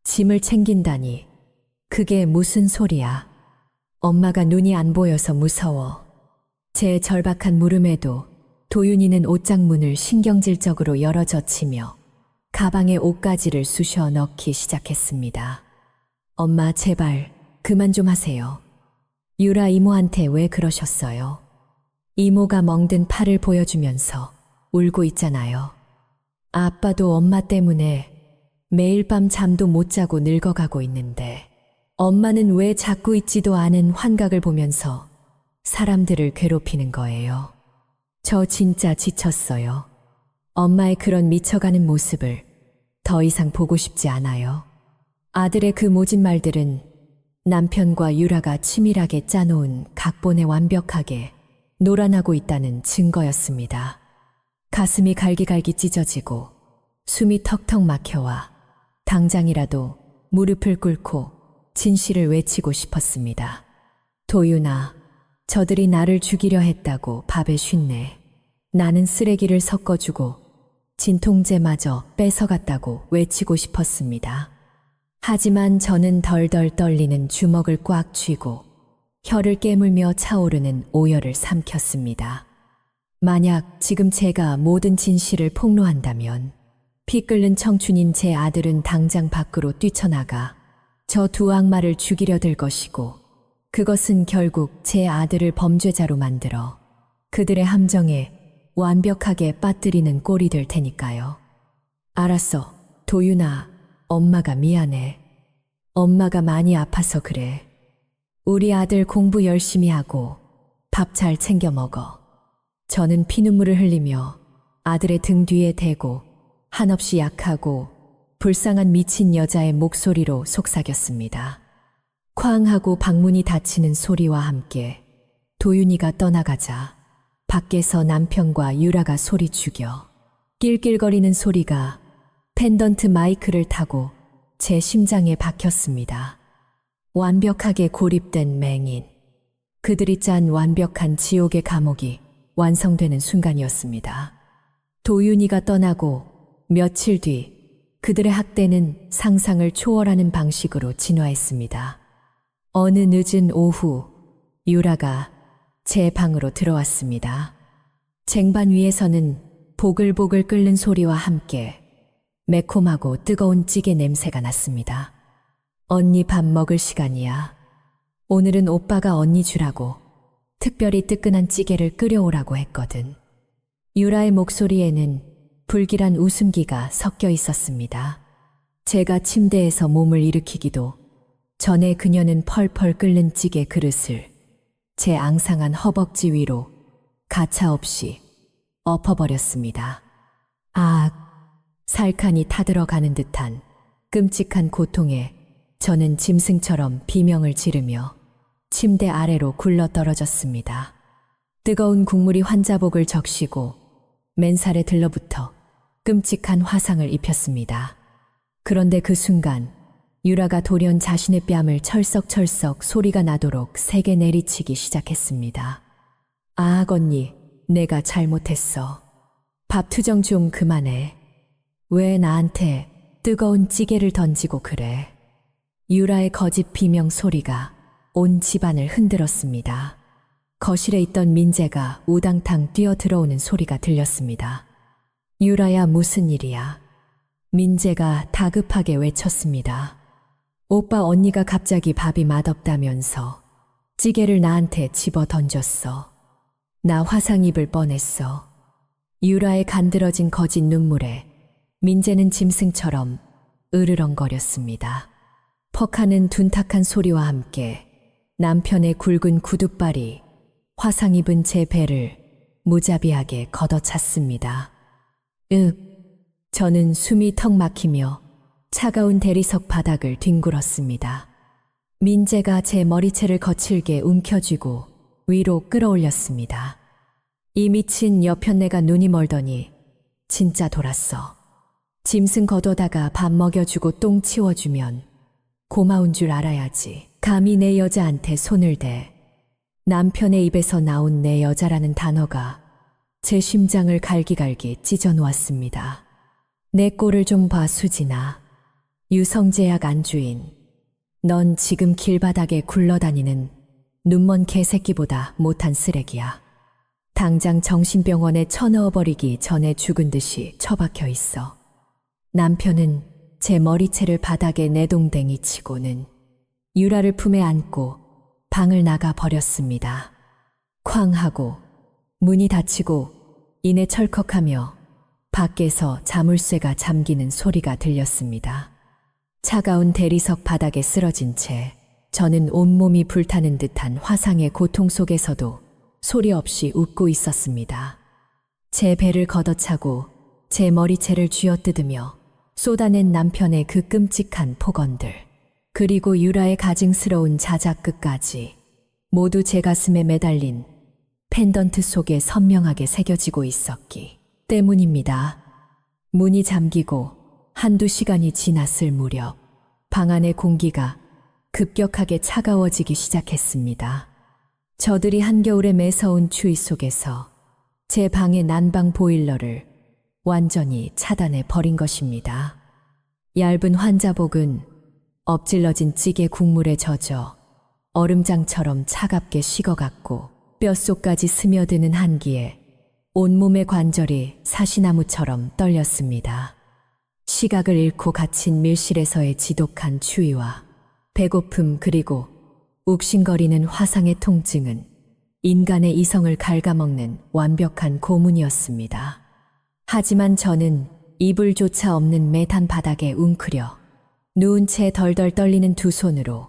짐을 챙긴다니, 그게 무슨 소리야? 엄마가 눈이 안 보여서 무서워. 제 절박한 물음에도 도윤이는 옷장 문을 신경질적으로 열어젖히며 가방에 옷가지를 쑤셔 넣기 시작했습니다. 엄마, 제발 그만 좀 하세요. 유라 이모한테 왜 그러셨어요? 이모가 멍든 팔을 보여주면서 울고 있잖아요. 아빠도 엄마 때문에 매일 밤 잠도 못 자고 늙어가고 있는데 엄마는 왜 자꾸 있지도 않은 환각을 보면서 사람들을 괴롭히는 거예요. 저 진짜 지쳤어요. 엄마의 그런 미쳐가는 모습을 더 이상 보고 싶지 않아요. 아들의 그 모진 말들은 남편과 유라가 치밀하게 짜놓은 각본에 완벽하게 놀아나고 있다는 증거였습니다. 가슴이 갈기갈기 찢어지고 숨이 턱턱 막혀와 당장이라도 무릎을 꿇고 진실을 외치고 싶었습니다. 도윤아, 저들이 나를 죽이려 했다고 밥에 쉰내. 나는 쓰레기를 섞어주고 진통제마저 뺏어갔다고 외치고 싶었습니다. 하지만 저는 덜덜 떨리는 주먹을 꽉 쥐고 혀를 깨물며 차오르는 오열을 삼켰습니다. 만약 지금 제가 모든 진실을 폭로한다면 피 끓는 청춘인 제 아들은 당장 밖으로 뛰쳐나가 저 두 악마를 죽이려 들 것이고 그것은 결국 제 아들을 범죄자로 만들어 그들의 함정에 완벽하게 빠뜨리는 꼴이 될 테니까요. 알았어, 도윤아. 엄마가 미안해. 엄마가 많이 아파서 그래. 우리 아들 공부 열심히 하고 밥 잘 챙겨 먹어. 저는 피눈물을 흘리며 아들의 등 뒤에 대고 한없이 약하고 불쌍한 미친 여자의 목소리로 속삭였습니다. 쾅 하고 방문이 닫히는 소리와 함께 도윤이가 떠나가자 밖에서 남편과 유라가 소리 죽여 낄낄거리는 소리가 펜던트 마이크를 타고 제 심장에 박혔습니다. 완벽하게 고립된 맹인. 그들이 짠 완벽한 지옥의 감옥이 완성되는 순간이었습니다. 도윤이가 떠나고 며칠 뒤 그들의 학대는 상상을 초월하는 방식으로 진화했습니다. 어느 늦은 오후 유라가 제 방으로 들어왔습니다. 쟁반 위에서는 보글보글 끓는 소리와 함께 매콤하고 뜨거운 찌개 냄새가 났습니다. 언니 밥 먹을 시간이야. 오늘은 오빠가 언니 주라고 특별히 뜨끈한 찌개를 끓여오라고 했거든. 유라의 목소리에는 불길한 웃음기가 섞여 있었습니다. 제가 침대에서 몸을 일으키기도 전에 그녀는 펄펄 끓는 찌개 그릇을 제 앙상한 허벅지 위로 가차없이 엎어버렸습니다. 살칸이 타들어가는 듯한 끔찍한 고통에 저는 짐승처럼 비명을 지르며 침대 아래로 굴러떨어졌습니다. 뜨거운 국물이 환자복을 적시고 맨살에 들러붙어 끔찍한 화상을 입혔습니다. 그런데 그 순간 유라가 돌연 자신의 뺨을 철썩철썩 소리가 나도록 세게 내리치기 시작했습니다. 아악 언니, 내가 잘못했어. 밥 투정 좀 그만해. 왜 나한테 뜨거운 찌개를 던지고 그래? 유라의 거짓 비명 소리가 온 집안을 흔들었습니다. 거실에 있던 민재가 우당탕 뛰어 들어오는 소리가 들렸습니다. 유라야, 무슨 일이야? 민재가 다급하게 외쳤습니다. 오빠, 언니가 갑자기 밥이 맛없다면서 찌개를 나한테 집어 던졌어. 나 화상 입을 뻔했어. 유라의 간드러진 거짓 눈물에 민재는 짐승처럼 으르렁거렸습니다. 퍽하는 둔탁한 소리와 함께 남편의 굵은 구둣발이 화상 입은 제 배를 무자비하게 걷어찼습니다. 저는 숨이 턱 막히며 차가운 대리석 바닥을 뒹굴었습니다. 민재가 제 머리채를 거칠게 움켜쥐고 위로 끌어올렸습니다. 이 미친 여편네가 눈이 멀더니 진짜 돌았어. 짐승 걷어다가 밥 먹여주고 똥 치워주면 고마운 줄 알아야지. 감히 내 여자한테 손을 대. 남편의 입에서 나온 내 여자라는 단어가 제 심장을 갈기갈기 찢어놓았습니다. 내 꼴을 좀 봐, 수진아. 유성제약 안주인. 넌 지금 길바닥에 굴러다니는 눈먼 개새끼보다 못한 쓰레기야. 당장 정신병원에 쳐넣어버리기 전에 죽은 듯이 처박혀 있어. 남편은 제 머리채를 바닥에 내동댕이 치고는 유라를 품에 안고 방을 나가 버렸습니다. 쾅 하고 문이 닫히고 이내 철컥하며 밖에서 자물쇠가 잠기는 소리가 들렸습니다. 차가운 대리석 바닥에 쓰러진 채 저는 온몸이 불타는 듯한 화상의 고통 속에서도 소리 없이 웃고 있었습니다. 제 배를 걷어차고 제 머리채를 쥐어뜯으며 쏟아낸 남편의 그 끔찍한 폭언들, 그리고 유라의 가증스러운 자작극까지 모두 제 가슴에 매달린 펜던트 속에 선명하게 새겨지고 있었기 때문입니다. 문이 잠기고 한두 시간이 지났을 무렵 방 안의 공기가 급격하게 차가워지기 시작했습니다. 저들이 한겨울에 매서운 추위 속에서 제 방의 난방 보일러를 완전히 차단해 버린 것입니다. 얇은 환자복은 엎질러진 찌개 국물에 젖어 얼음장처럼 차갑게 식어갔고 뼛속까지 스며드는 한기에 온몸의 관절이 사시나무처럼 떨렸습니다. 시각을 잃고 갇힌 밀실에서의 지독한 추위와 배고픔, 그리고 욱신거리는 화상의 통증은 인간의 이성을 갉아먹는 완벽한 고문이었습니다. 하지만 저는 이불조차 없는 매단 바닥에 웅크려 누운 채 덜덜 떨리는 두 손으로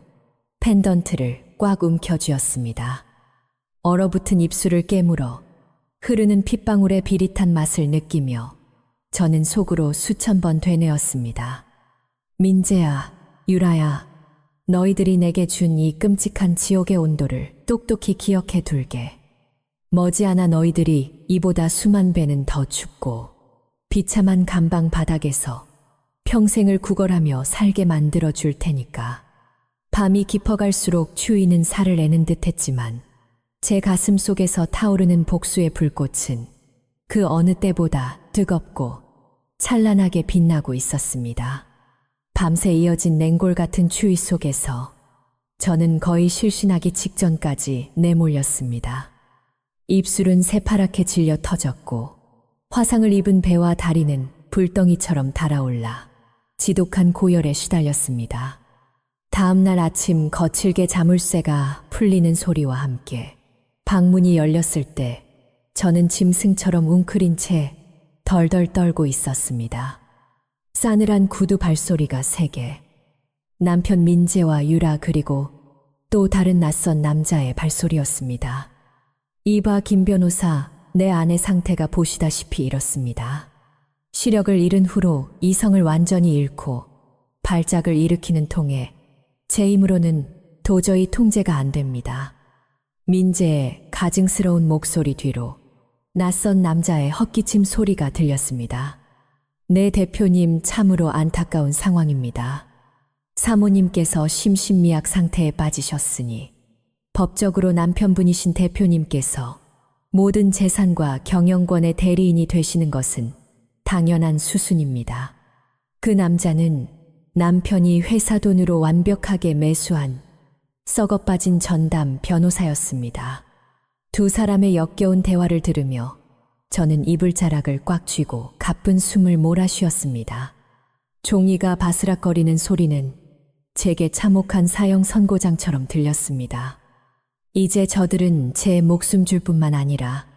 펜던트를 꽉 움켜쥐었습니다. 얼어붙은 입술을 깨물어 흐르는 핏방울의 비릿한 맛을 느끼며 저는 속으로 수천 번 되뇌었습니다. 민재야, 유라야, 너희들이 내게 준 이 끔찍한 지옥의 온도를 똑똑히 기억해 둘게. 머지않아 너희들이 이보다 수만 배는 더 춥고 비참한 감방 바닥에서 평생을 구걸하며 살게 만들어 줄 테니까. 밤이 깊어갈수록 추위는 살을 내는 듯 했지만 제 가슴 속에서 타오르는 복수의 불꽃은 그 어느 때보다 뜨겁고 찬란하게 빛나고 있었습니다. 밤새 이어진 냉골 같은 추위 속에서 저는 거의 실신하기 직전까지 내몰렸습니다. 입술은 새파랗게 질려 터졌고 화상을 입은 배와 다리는 불덩이처럼 달아올라 지독한 고열에 시달렸습니다. 다음 날 아침 거칠게 자물쇠가 풀리는 소리와 함께 방문이 열렸을 때 저는 짐승처럼 웅크린 채 덜덜 떨고 있었습니다. 싸늘한 구두 발소리가 3개, 남편 민재와 유라, 그리고 또 다른 낯선 남자의 발소리였습니다. 이봐 김 변호사, 내 아내 상태가 보시다시피 이렇습니다. 시력을 잃은 후로 이성을 완전히 잃고 발작을 일으키는 통에 제 힘으로는 도저히 통제가 안 됩니다. 민재의 가증스러운 목소리 뒤로 낯선 남자의 헛기침 소리가 들렸습니다. 네 대표님, 참으로 안타까운 상황입니다. 사모님께서 심신미약 상태에 빠지셨으니 법적으로 남편분이신 대표님께서 모든 재산과 경영권의 대리인이 되시는 것은 당연한 수순입니다. 그 남자는 남편이 회사 돈으로 완벽하게 매수한 썩어빠진 전담 변호사였습니다. 두 사람의 역겨운 대화를 들으며 저는 이불자락을 꽉 쥐고 가쁜 숨을 몰아쉬었습니다. 종이가 바스락거리는 소리는 제게 참혹한 사형 선고장처럼 들렸습니다. 이제 저들은 제 목숨 줄 뿐만 아니라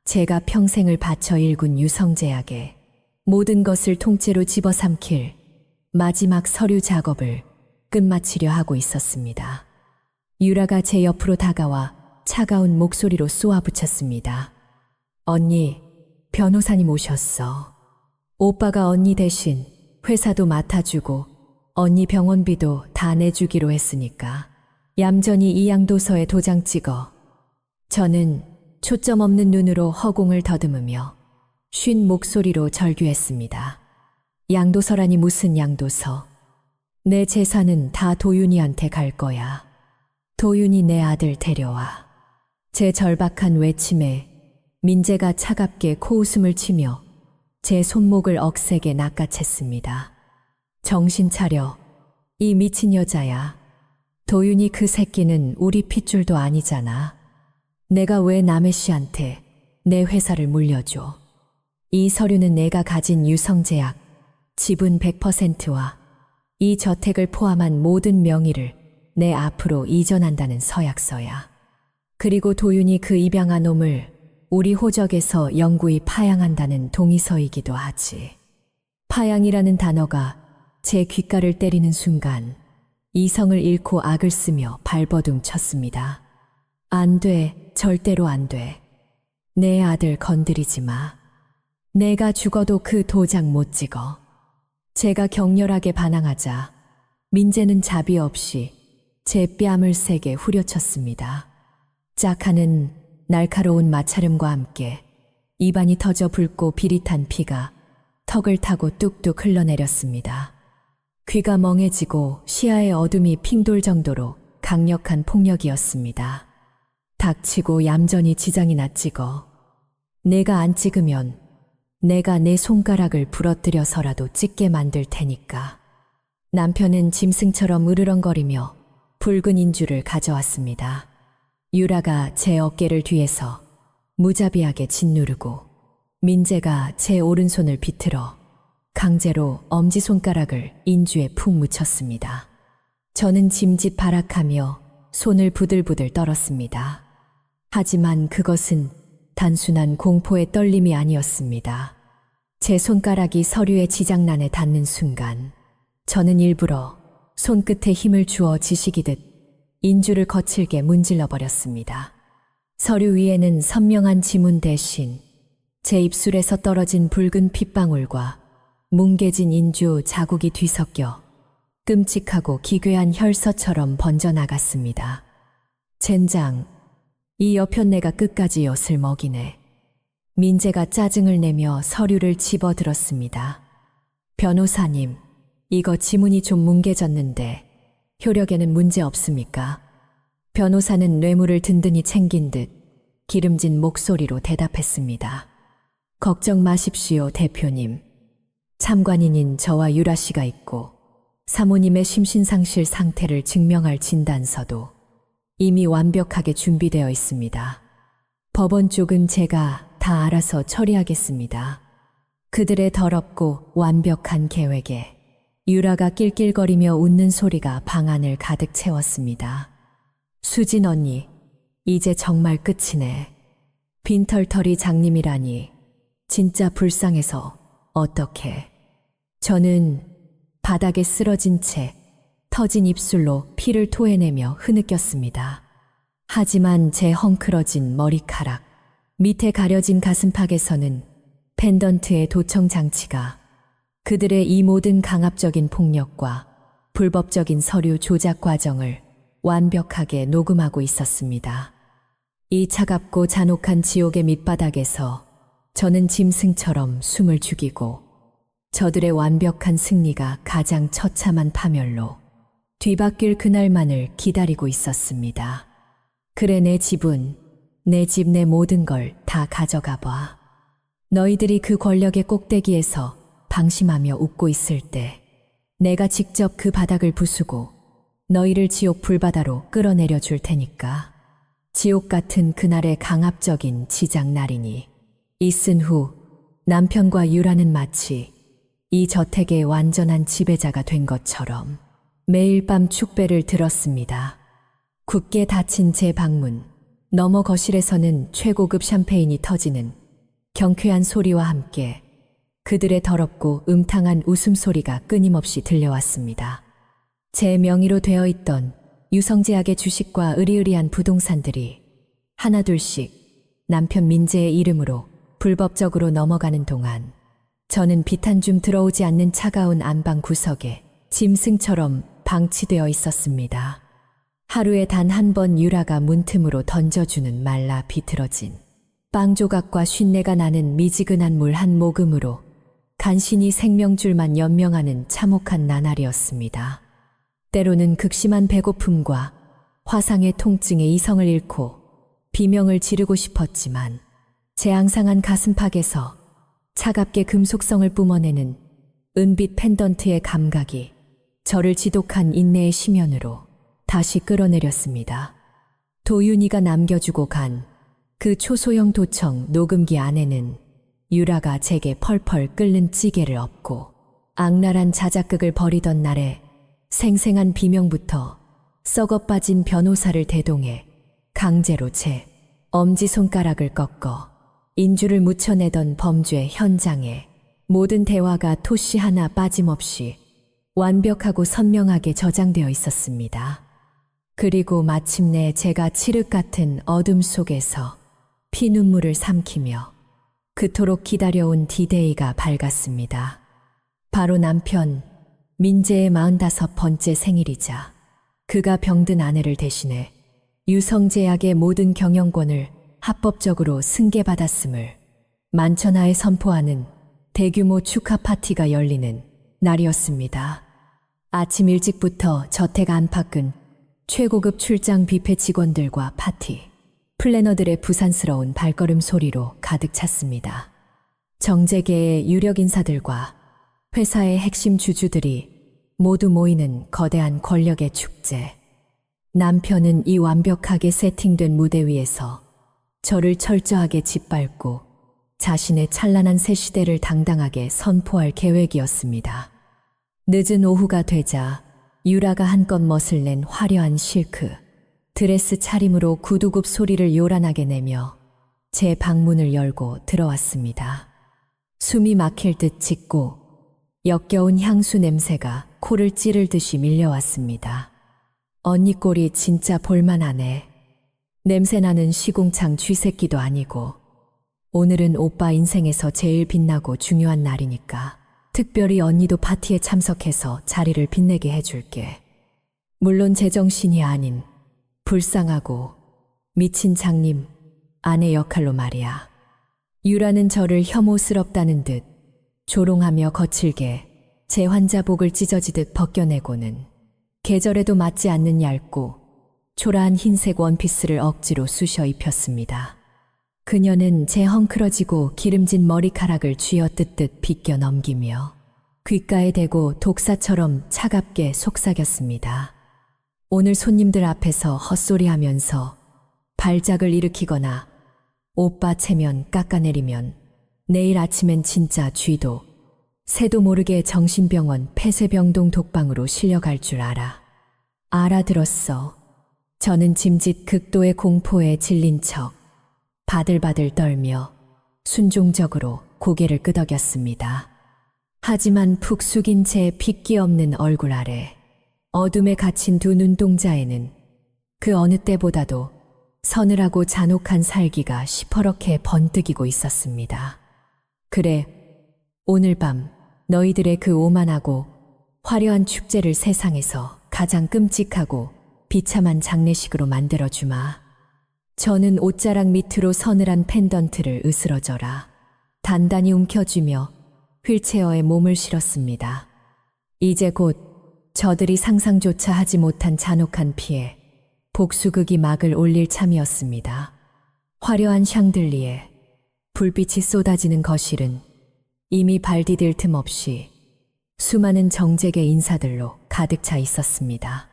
제가 평생을 바쳐 일군 유성제약에 모든 것을 통째로 집어삼킬 마지막 서류 작업을 끝마치려 하고 있었습니다. 유라가 제 옆으로 다가와 차가운 목소리로 쏘아붙였습니다. 언니, 변호사님 오셨어. 오빠가 언니 대신 회사도 맡아주고 언니 병원비도 다 내주기로 했으니까 얌전히 이 양도서에 도장 찍어. 저는 초점 없는 눈으로 허공을 더듬으며 쉰 목소리로 절규했습니다. 양도서라니 무슨 양도서. 내 재산은 다 도윤이한테 갈 거야. 도윤이 내 아들 데려와. 제 절박한 외침에 민재가 차갑게 코웃음을 치며 제 손목을 억세게 낚아챘습니다. 정신 차려. 이 미친 여자야. 도윤이 그 새끼는 우리 핏줄도 아니잖아. 내가 왜 남의 씨한테 내 회사를 물려줘. 이 서류는 내가 가진 유성제약, 지분 100%와 이 저택을 포함한 모든 명의를 내 앞으로 이전한다는 서약서야. 그리고 도윤이 그 입양한 놈을 우리 호적에서 영구히 파양한다는 동의서이기도 하지. 파양이라는 단어가 제 귓가를 때리는 순간 이성을 잃고 악을 쓰며 발버둥 쳤습니다. 안 돼, 절대로 안 돼. 내 아들 건드리지 마. 내가 죽어도 그 도장 못 찍어. 제가 격렬하게 반항하자 민재는 자비 없이 제 뺨을 세게 후려쳤습니다. 짝하는 날카로운 마찰음과 함께 입안이 터져 붉고 비릿한 피가 턱을 타고 뚝뚝 흘러내렸습니다. 귀가 멍해지고 시야의 어둠이 핑돌 정도로 강력한 폭력이었습니다. 닥치고 얌전히 지장이나 찍어. 내가 안 찍으면 내가 내 손가락을 부러뜨려서라도 찍게 만들 테니까. 남편은 짐승처럼 으르렁거리며 붉은 인주를 가져왔습니다. 유라가 제 어깨를 뒤에서 무자비하게 짓누르고 민재가 제 오른손을 비틀어 강제로 엄지손가락을 인주에 푹 묻혔습니다. 저는 짐짓 발악하며 손을 부들부들 떨었습니다. 하지만 그것은 단순한 공포의 떨림이 아니었습니다. 제 손가락이 서류의 지장난에 닿는 순간 저는 일부러 손끝에 힘을 주어 지식이듯 인주를 거칠게 문질러 버렸습니다. 서류 위에는 선명한 지문 대신 제 입술에서 떨어진 붉은 핏방울과 뭉개진 인주 자국이 뒤섞여 끔찍하고 기괴한 혈서처럼 번져나갔습니다. 젠장, 이 여편네가 끝까지 엿을 먹이네. 민재가 짜증을 내며 서류를 집어들었습니다. 변호사님, 이거 지문이 좀 뭉개졌는데 효력에는 문제 없습니까? 변호사는 뇌물을 든든히 챙긴 듯 기름진 목소리로 대답했습니다. 걱정 마십시오, 대표님. 참관인인 저와 유라 씨가 있고 사모님의 심신상실 상태를 증명할 진단서도 이미 완벽하게 준비되어 있습니다. 법원 쪽은 제가 다 알아서 처리하겠습니다. 그들의 더럽고 완벽한 계획에 유라가 낄낄거리며 웃는 소리가 방 안을 가득 채웠습니다. 수진 언니, 이제 정말 끝이네. 빈털터리 장님이라니 진짜 불쌍해서 어떡해. 저는 바닥에 쓰러진 채 터진 입술로 피를 토해내며 흐느꼈습니다. 하지만 제 헝클어진 머리카락, 밑에 가려진 가슴팍에서는 펜던트의 도청 장치가 그들의 이 모든 강압적인 폭력과 불법적인 서류 조작 과정을 완벽하게 녹음하고 있었습니다. 이 차갑고 잔혹한 지옥의 밑바닥에서 저는 짐승처럼 숨을 죽이고 저들의 완벽한 승리가 가장 처참한 파멸로 뒤바뀔 그날만을 기다리고 있었습니다. 그래, 내 집은, 내 집, 내 모든 걸 다 가져가 봐. 너희들이 그 권력의 꼭대기에서 방심하며 웃고 있을 때 내가 직접 그 바닥을 부수고 너희를 지옥 불바다로 끌어내려 줄 테니까. 지옥 같은 그날의 강압적인 지장날이니 있은 후 남편과 유라는 마치 이 저택의 완전한 지배자가 된 것처럼 매일 밤 축배를 들었습니다. 굳게 닫힌 제 방문, 너머 거실에서는 최고급 샴페인이 터지는 경쾌한 소리와 함께 그들의 더럽고 음탕한 웃음소리가 끊임없이 들려왔습니다. 제 명의로 되어 있던 유성제약의 주식과 으리으리한 부동산들이 하나둘씩 남편 민재의 이름으로 불법적으로 넘어가는 동안 저는 빛 한 줌 들어오지 않는 차가운 안방 구석에 짐승처럼 방치되어 있었습니다. 하루에 단 한 번 유라가 문틈으로 던져주는 말라 비틀어진 빵 조각과 쉰내가 나는 미지근한 물 한 모금으로 간신히 생명줄만 연명하는 참혹한 나날이었습니다. 때로는 극심한 배고픔과 화상의 통증에 이성을 잃고 비명을 지르고 싶었지만 제 앙상한 가슴팍에서 차갑게 금속성을 뿜어내는 은빛 펜던트의 감각이 저를 지독한 인내의 심연으로 다시 끌어내렸습니다. 도윤이가 남겨주고 간 그 초소형 도청 녹음기 안에는 유라가 제게 펄펄 끓는 찌개를 엎고 악랄한 자작극을 벌이던 날에 생생한 비명부터 썩어 빠진 변호사를 대동해 강제로 제 엄지손가락을 꺾어 인주를 묻혀내던 범죄 현장에 모든 대화가 토시 하나 빠짐없이 완벽하고 선명하게 저장되어 있었습니다. 그리고 마침내 제가 칠흑 같은 어둠 속에서 피눈물을 삼키며 그토록 기다려온 디데이가 밝았습니다. 바로 남편 민재의 45번째 생일이자 그가 병든 아내를 대신해 유성제약의 모든 경영권을 합법적으로 승계받았음을 만천하에 선포하는 대규모 축하 파티가 열리는 날이었습니다. 아침 일찍부터 저택 안팎은 최고급 출장 뷔페 직원들과 파티, 플래너들의 부산스러운 발걸음 소리로 가득 찼습니다. 정재계의 유력 인사들과 회사의 핵심 주주들이 모두 모이는 거대한 권력의 축제. 남편은 이 완벽하게 세팅된 무대 위에서 저를 철저하게 짓밟고 자신의 찬란한 새 시대를 당당하게 선포할 계획이었습니다. 늦은 오후가 되자 유라가 한껏 멋을 낸 화려한 실크, 드레스 차림으로 구두굽 소리를 요란하게 내며 제 방문을 열고 들어왔습니다. 숨이 막힐 듯 짙고 역겨운 향수 냄새가 코를 찌르듯이 밀려왔습니다. 언니 꼴이 진짜 볼만하네. 냄새나는 시궁창 쥐새끼도 아니고 오늘은 오빠 인생에서 제일 빛나고 중요한 날이니까 특별히 언니도 파티에 참석해서 자리를 빛내게 해줄게. 물론 제정신이 아닌 불쌍하고 미친 장님 아내 역할로 말이야. 유라는 저를 혐오스럽다는 듯 조롱하며 거칠게 제 환자복을 찢어지듯 벗겨내고는 계절에도 맞지 않는 얇고 초라한 흰색 원피스를 억지로 쑤셔 입혔습니다. 그녀는 제 헝클어지고 기름진 머리카락을 쥐어뜯듯 빗겨 넘기며 귓가에 대고 독사처럼 차갑게 속삭였습니다. 오늘 손님들 앞에서 헛소리하면서 발작을 일으키거나 오빠 체면 깎아내리면 내일 아침엔 진짜 쥐도 새도 모르게 정신병원 폐쇄병동 독방으로 실려갈 줄 알아. 알아들었어. 저는 짐짓 극도의 공포에 질린 척 바들바들 떨며 순종적으로 고개를 끄덕였습니다. 하지만 푹 숙인 제 핏기 없는 얼굴 아래 어둠에 갇힌 두 눈동자에는 그 어느 때보다도 서늘하고 잔혹한 살기가 시퍼렇게 번뜩이고 있었습니다. 그래, 오늘 밤 너희들의 그 오만하고 화려한 축제를 세상에서 가장 끔찍하고 비참한 장례식으로 만들어주마. 저는 옷자락 밑으로 서늘한 펜던트를 으스러져라 단단히 움켜쥐며 휠체어에 몸을 실었습니다. 이제 곧 저들이 상상조차 하지 못한 잔혹한 피해, 복수극이 막을 올릴 참이었습니다. 화려한 샹들리에 불빛이 쏟아지는 거실은 이미 발 디딜 틈 없이 수많은 정재계 인사들로 가득 차 있었습니다.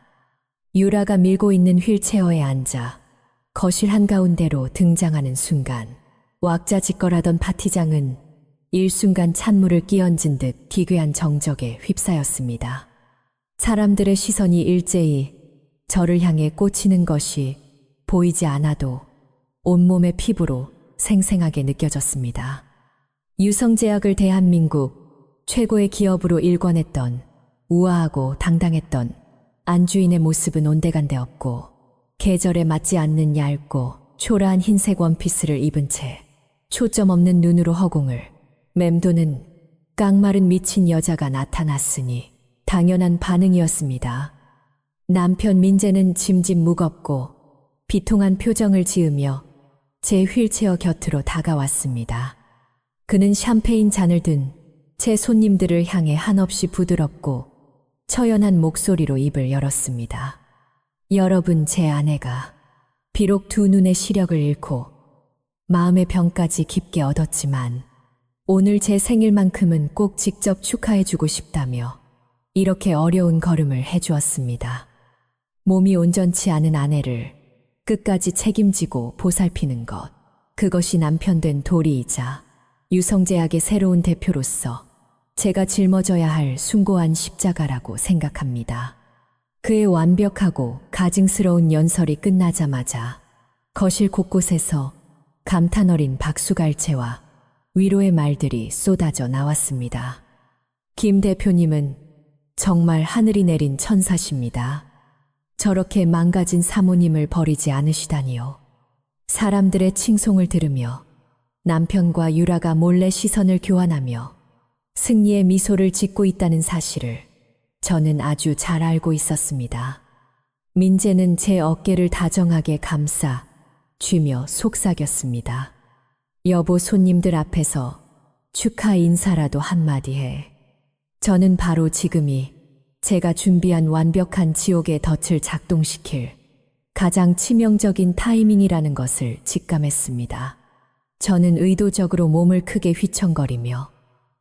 유라가 밀고 있는 휠체어에 앉아 거실 한가운데로 등장하는 순간 왁자지껄하던 파티장은 일순간 찬물을 끼얹은 듯 기괴한 정적에 휩싸였습니다. 사람들의 시선이 일제히 저를 향해 꽂히는 것이 보이지 않아도 온몸의 피부로 생생하게 느껴졌습니다. 유성제약을 대한민국 최고의 기업으로 일궈냈던 우아하고 당당했던 안주인의 모습은 온데간데 없고 계절에 맞지 않는 얇고 초라한 흰색 원피스를 입은 채 초점 없는 눈으로 허공을 맴도는 깡마른 미친 여자가 나타났으니 당연한 반응이었습니다. 남편 민재는 짐짓 무겁고 비통한 표정을 지으며 제 휠체어 곁으로 다가왔습니다. 그는 샴페인 잔을 든 제 손님들을 향해 한없이 부드럽고 처연한 목소리로 입을 열었습니다. 여러분, 제 아내가 비록 두 눈의 시력을 잃고 마음의 병까지 깊게 얻었지만 오늘 제 생일만큼은 꼭 직접 축하해주고 싶다며 이렇게 어려운 걸음을 해주었습니다. 몸이 온전치 않은 아내를 끝까지 책임지고 보살피는 것, 그것이 남편 된 도리이자 유성제약의 새로운 대표로서 제가 짊어져야 할 숭고한 십자가라고 생각합니다. 그의 완벽하고 가증스러운 연설이 끝나자마자 거실 곳곳에서 감탄 어린 박수갈채와 위로의 말들이 쏟아져 나왔습니다. 김 대표님은 정말 하늘이 내린 천사십니다. 저렇게 망가진 사모님을 버리지 않으시다니요. 사람들의 칭송을 들으며 남편과 유라가 몰래 시선을 교환하며 승리의 미소를 짓고 있다는 사실을 저는 아주 잘 알고 있었습니다. 민재는 제 어깨를 다정하게 감싸 쥐며 속삭였습니다. 여보, 손님들 앞에서 축하 인사라도 한마디 해. 저는 바로 지금이 제가 준비한 완벽한 지옥의 덫을 작동시킬 가장 치명적인 타이밍이라는 것을 직감했습니다. 저는 의도적으로 몸을 크게 휘청거리며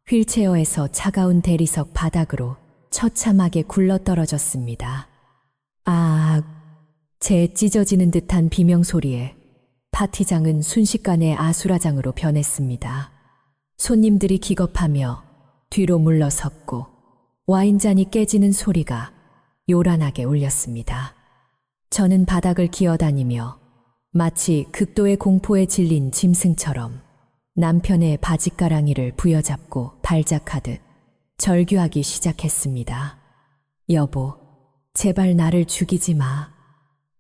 휠체어에서 차가운 대리석 바닥으로 처참하게 굴러떨어졌습니다. 제 찢어지는 듯한 비명소리에 파티장은 순식간에 아수라장으로 변했습니다. 손님들이 기겁하며 뒤로 물러섰고 와인잔이 깨지는 소리가 요란하게 울렸습니다. 저는 바닥을 기어다니며 마치 극도의 공포에 질린 짐승처럼 남편의 바짓가랑이를 부여잡고 발작하듯 절규하기 시작했습니다. 여보, 제발 나를 죽이지 마.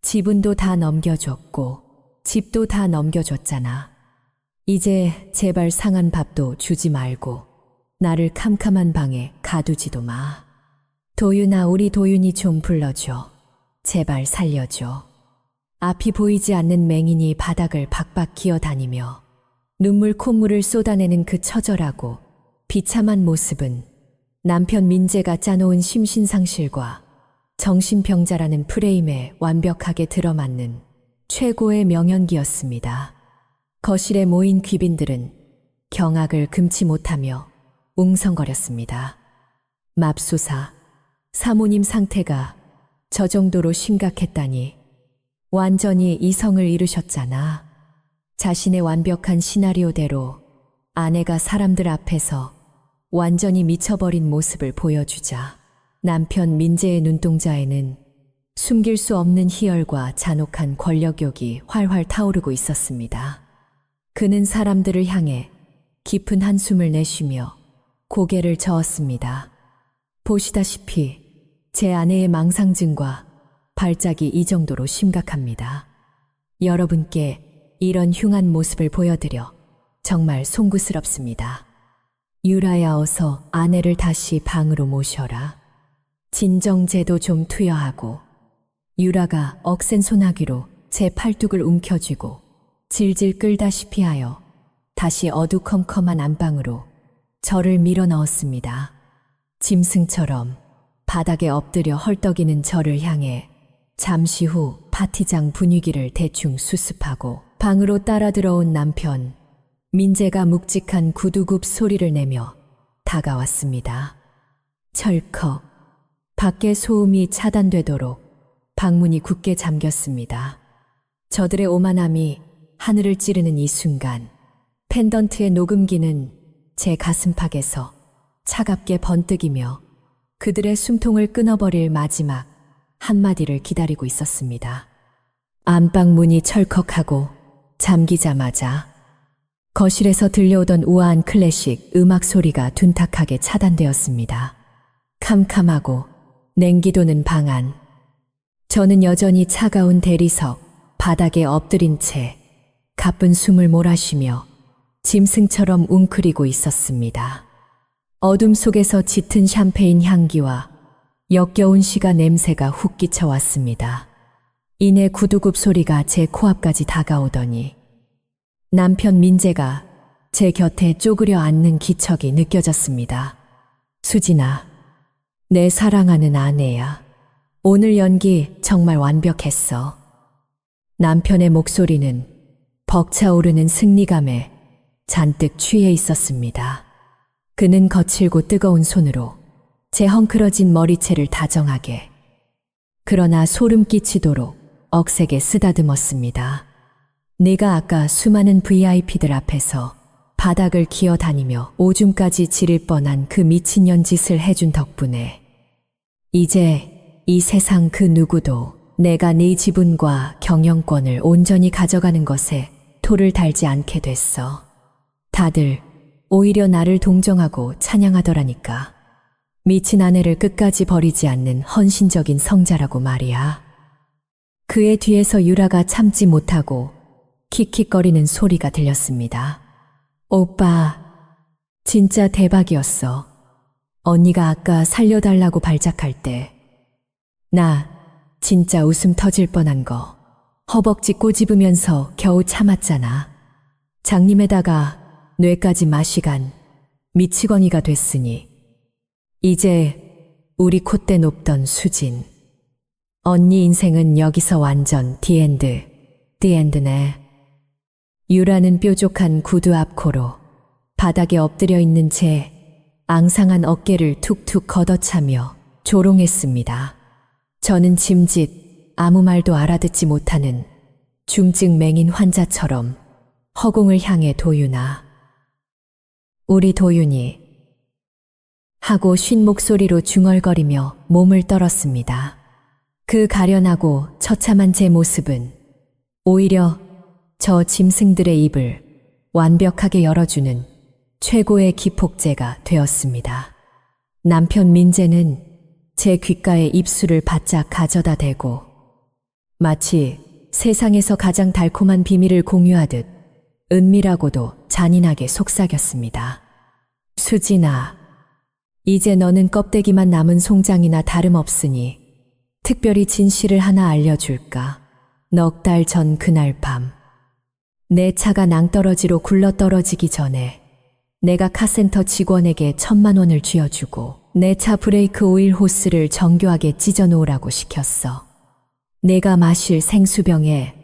지분도 다 넘겨줬고 집도 다 넘겨줬잖아. 이제 제발 상한 밥도 주지 말고 나를 캄캄한 방에 가두지도 마. 도윤아, 우리 도윤이 좀 불러줘. 제발 살려줘. 앞이 보이지 않는 맹인이 바닥을 박박 기어다니며 눈물 콧물을 쏟아내는 그 처절하고 비참한 모습은 남편 민재가 짜놓은 심신상실과 정신병자라는 프레임에 완벽하게 들어맞는 최고의 명연기였습니다. 거실에 모인 귀빈들은 경악을 금치 못하며 웅성거렸습니다. 맙소사, 사모님 상태가 저 정도로 심각했다니. 완전히 이성을 잃으셨잖아. 자신의 완벽한 시나리오대로 아내가 사람들 앞에서 완전히 미쳐버린 모습을 보여주자 남편 민재의 눈동자에는 숨길 수 없는 희열과 잔혹한 권력욕이 활활 타오르고 있었습니다. 그는 사람들을 향해 깊은 한숨을 내쉬며 고개를 저었습니다. 보시다시피 제 아내의 망상증과 발작이 이 정도로 심각합니다. 여러분께 이런 흉한 모습을 보여드려 정말 송구스럽습니다. 유라야, 어서 아내를 다시 방으로 모셔라. 진정제도 좀 투여하고. 유라가 억센 소나기로 제 팔뚝을 움켜쥐고 질질 끌다시피 하여 다시 어두컴컴한 안방으로 저를 밀어 넣었습니다. 짐승처럼 바닥에 엎드려 헐떡이는 저를 향해 잠시 후 파티장 분위기를 대충 수습하고 방으로 따라 들어온 남편, 민재가 묵직한 구두굽 소리를 내며 다가왔습니다. 철컥, 밖에 소음이 차단되도록 방문이 굳게 잠겼습니다. 저들의 오만함이 하늘을 찌르는 이 순간, 펜던트의 녹음기는 제 가슴팍에서 차갑게 번뜩이며 그들의 숨통을 끊어버릴 마지막 한마디를 기다리고 있었습니다. 안방 문이 철컥하고 잠기자마자 거실에서 들려오던 우아한 클래식 음악 소리가 둔탁하게 차단되었습니다. 캄캄하고 냉기 도는 방 안. 저는 여전히 차가운 대리석 바닥에 엎드린 채 가쁜 숨을 몰아쉬며 짐승처럼 웅크리고 있었습니다. 어둠 속에서 짙은 샴페인 향기와 역겨운 시가 냄새가 훅 끼쳐왔습니다. 이내 구두굽 소리가 제 코앞까지 다가오더니 남편 민재가 제 곁에 쪼그려 앉는 기척이 느껴졌습니다. 수진아, 내 사랑하는 아내야. 오늘 연기 정말 완벽했어. 남편의 목소리는 벅차오르는 승리감에 잔뜩 취해 있었습니다. 그는 거칠고 뜨거운 손으로 제 헝클어진 머리채를 다정하게, 그러나 소름 끼치도록 억세게 쓰다듬었습니다. 네가 아까 수많은 VIP들 앞에서 바닥을 기어다니며 오줌까지 지릴 뻔한 그 미친년 짓을 해준 덕분에 이제 이 세상 그 누구도 내가 네 지분과 경영권을 온전히 가져가는 것에 토를 달지 않게 됐어. 다들 오히려 나를 동정하고 찬양하더라니까. 미친 아내를 끝까지 버리지 않는 헌신적인 성자라고 말이야. 그의 뒤에서 유라가 참지 못하고 킥킥거리는 소리가 들렸습니다. 오빠, 진짜 대박이었어. 언니가 아까 살려달라고 발작할 때 나 진짜 웃음 터질 뻔한 거 허벅지 꼬집으면서 겨우 참았잖아. 장님에다가 뇌까지 마시간 미치광이가 됐으니 이제 우리 콧대 높던 수진. 언니 인생은 여기서 완전 디엔드네. 유라는 뾰족한 구두 앞 코로 바닥에 엎드려 있는 채 앙상한 어깨를 툭툭 걷어차며 조롱했습니다. 저는 짐짓 아무 말도 알아듣지 못하는 중증 맹인 환자처럼 허공을 향해 도윤아, 우리 도윤이 하고 쉰 목소리로 중얼거리며 몸을 떨었습니다. 그 가련하고 처참한 제 모습은 오히려 저 짐승들의 입을 완벽하게 열어주는 최고의 기폭제가 되었습니다. 남편 민재는 제 귓가에 입술을 바짝 가져다 대고 마치 세상에서 가장 달콤한 비밀을 공유하듯 은밀하고도 잔인하게 속삭였습니다. 수진아, 이제 너는 껍데기만 남은 송장이나 다름없으니 특별히 진실을 하나 알려줄까? 넉 달 전 그날 밤, 내 차가 낭떠러지로 굴러떨어지기 전에 내가 카센터 직원에게 1,000만 원을 쥐어주고 내 차 브레이크 오일 호스를 정교하게 찢어놓으라고 시켰어. 내가 마실 생수병에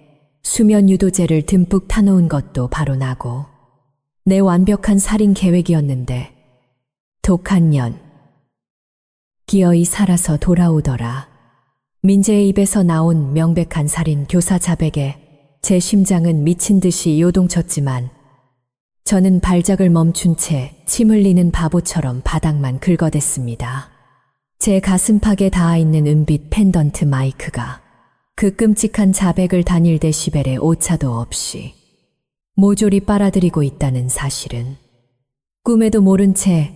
수면 유도제를 듬뿍 타놓은 것도 바로 나고, 내 완벽한 살인 계획이었는데 독한 년 기어이 살아서 돌아오더라. 민재의 입에서 나온 명백한 살인 교사 자백에 제 심장은 미친 듯이 요동쳤지만 저는 발작을 멈춘 채 침 흘리는 바보처럼 바닥만 긁어댔습니다. 제 가슴팍에 닿아있는 은빛 펜던트 마이크가 그 끔찍한 자백을 단일 데시벨의 오차도 없이 모조리 빨아들이고 있다는 사실은 꿈에도 모른 채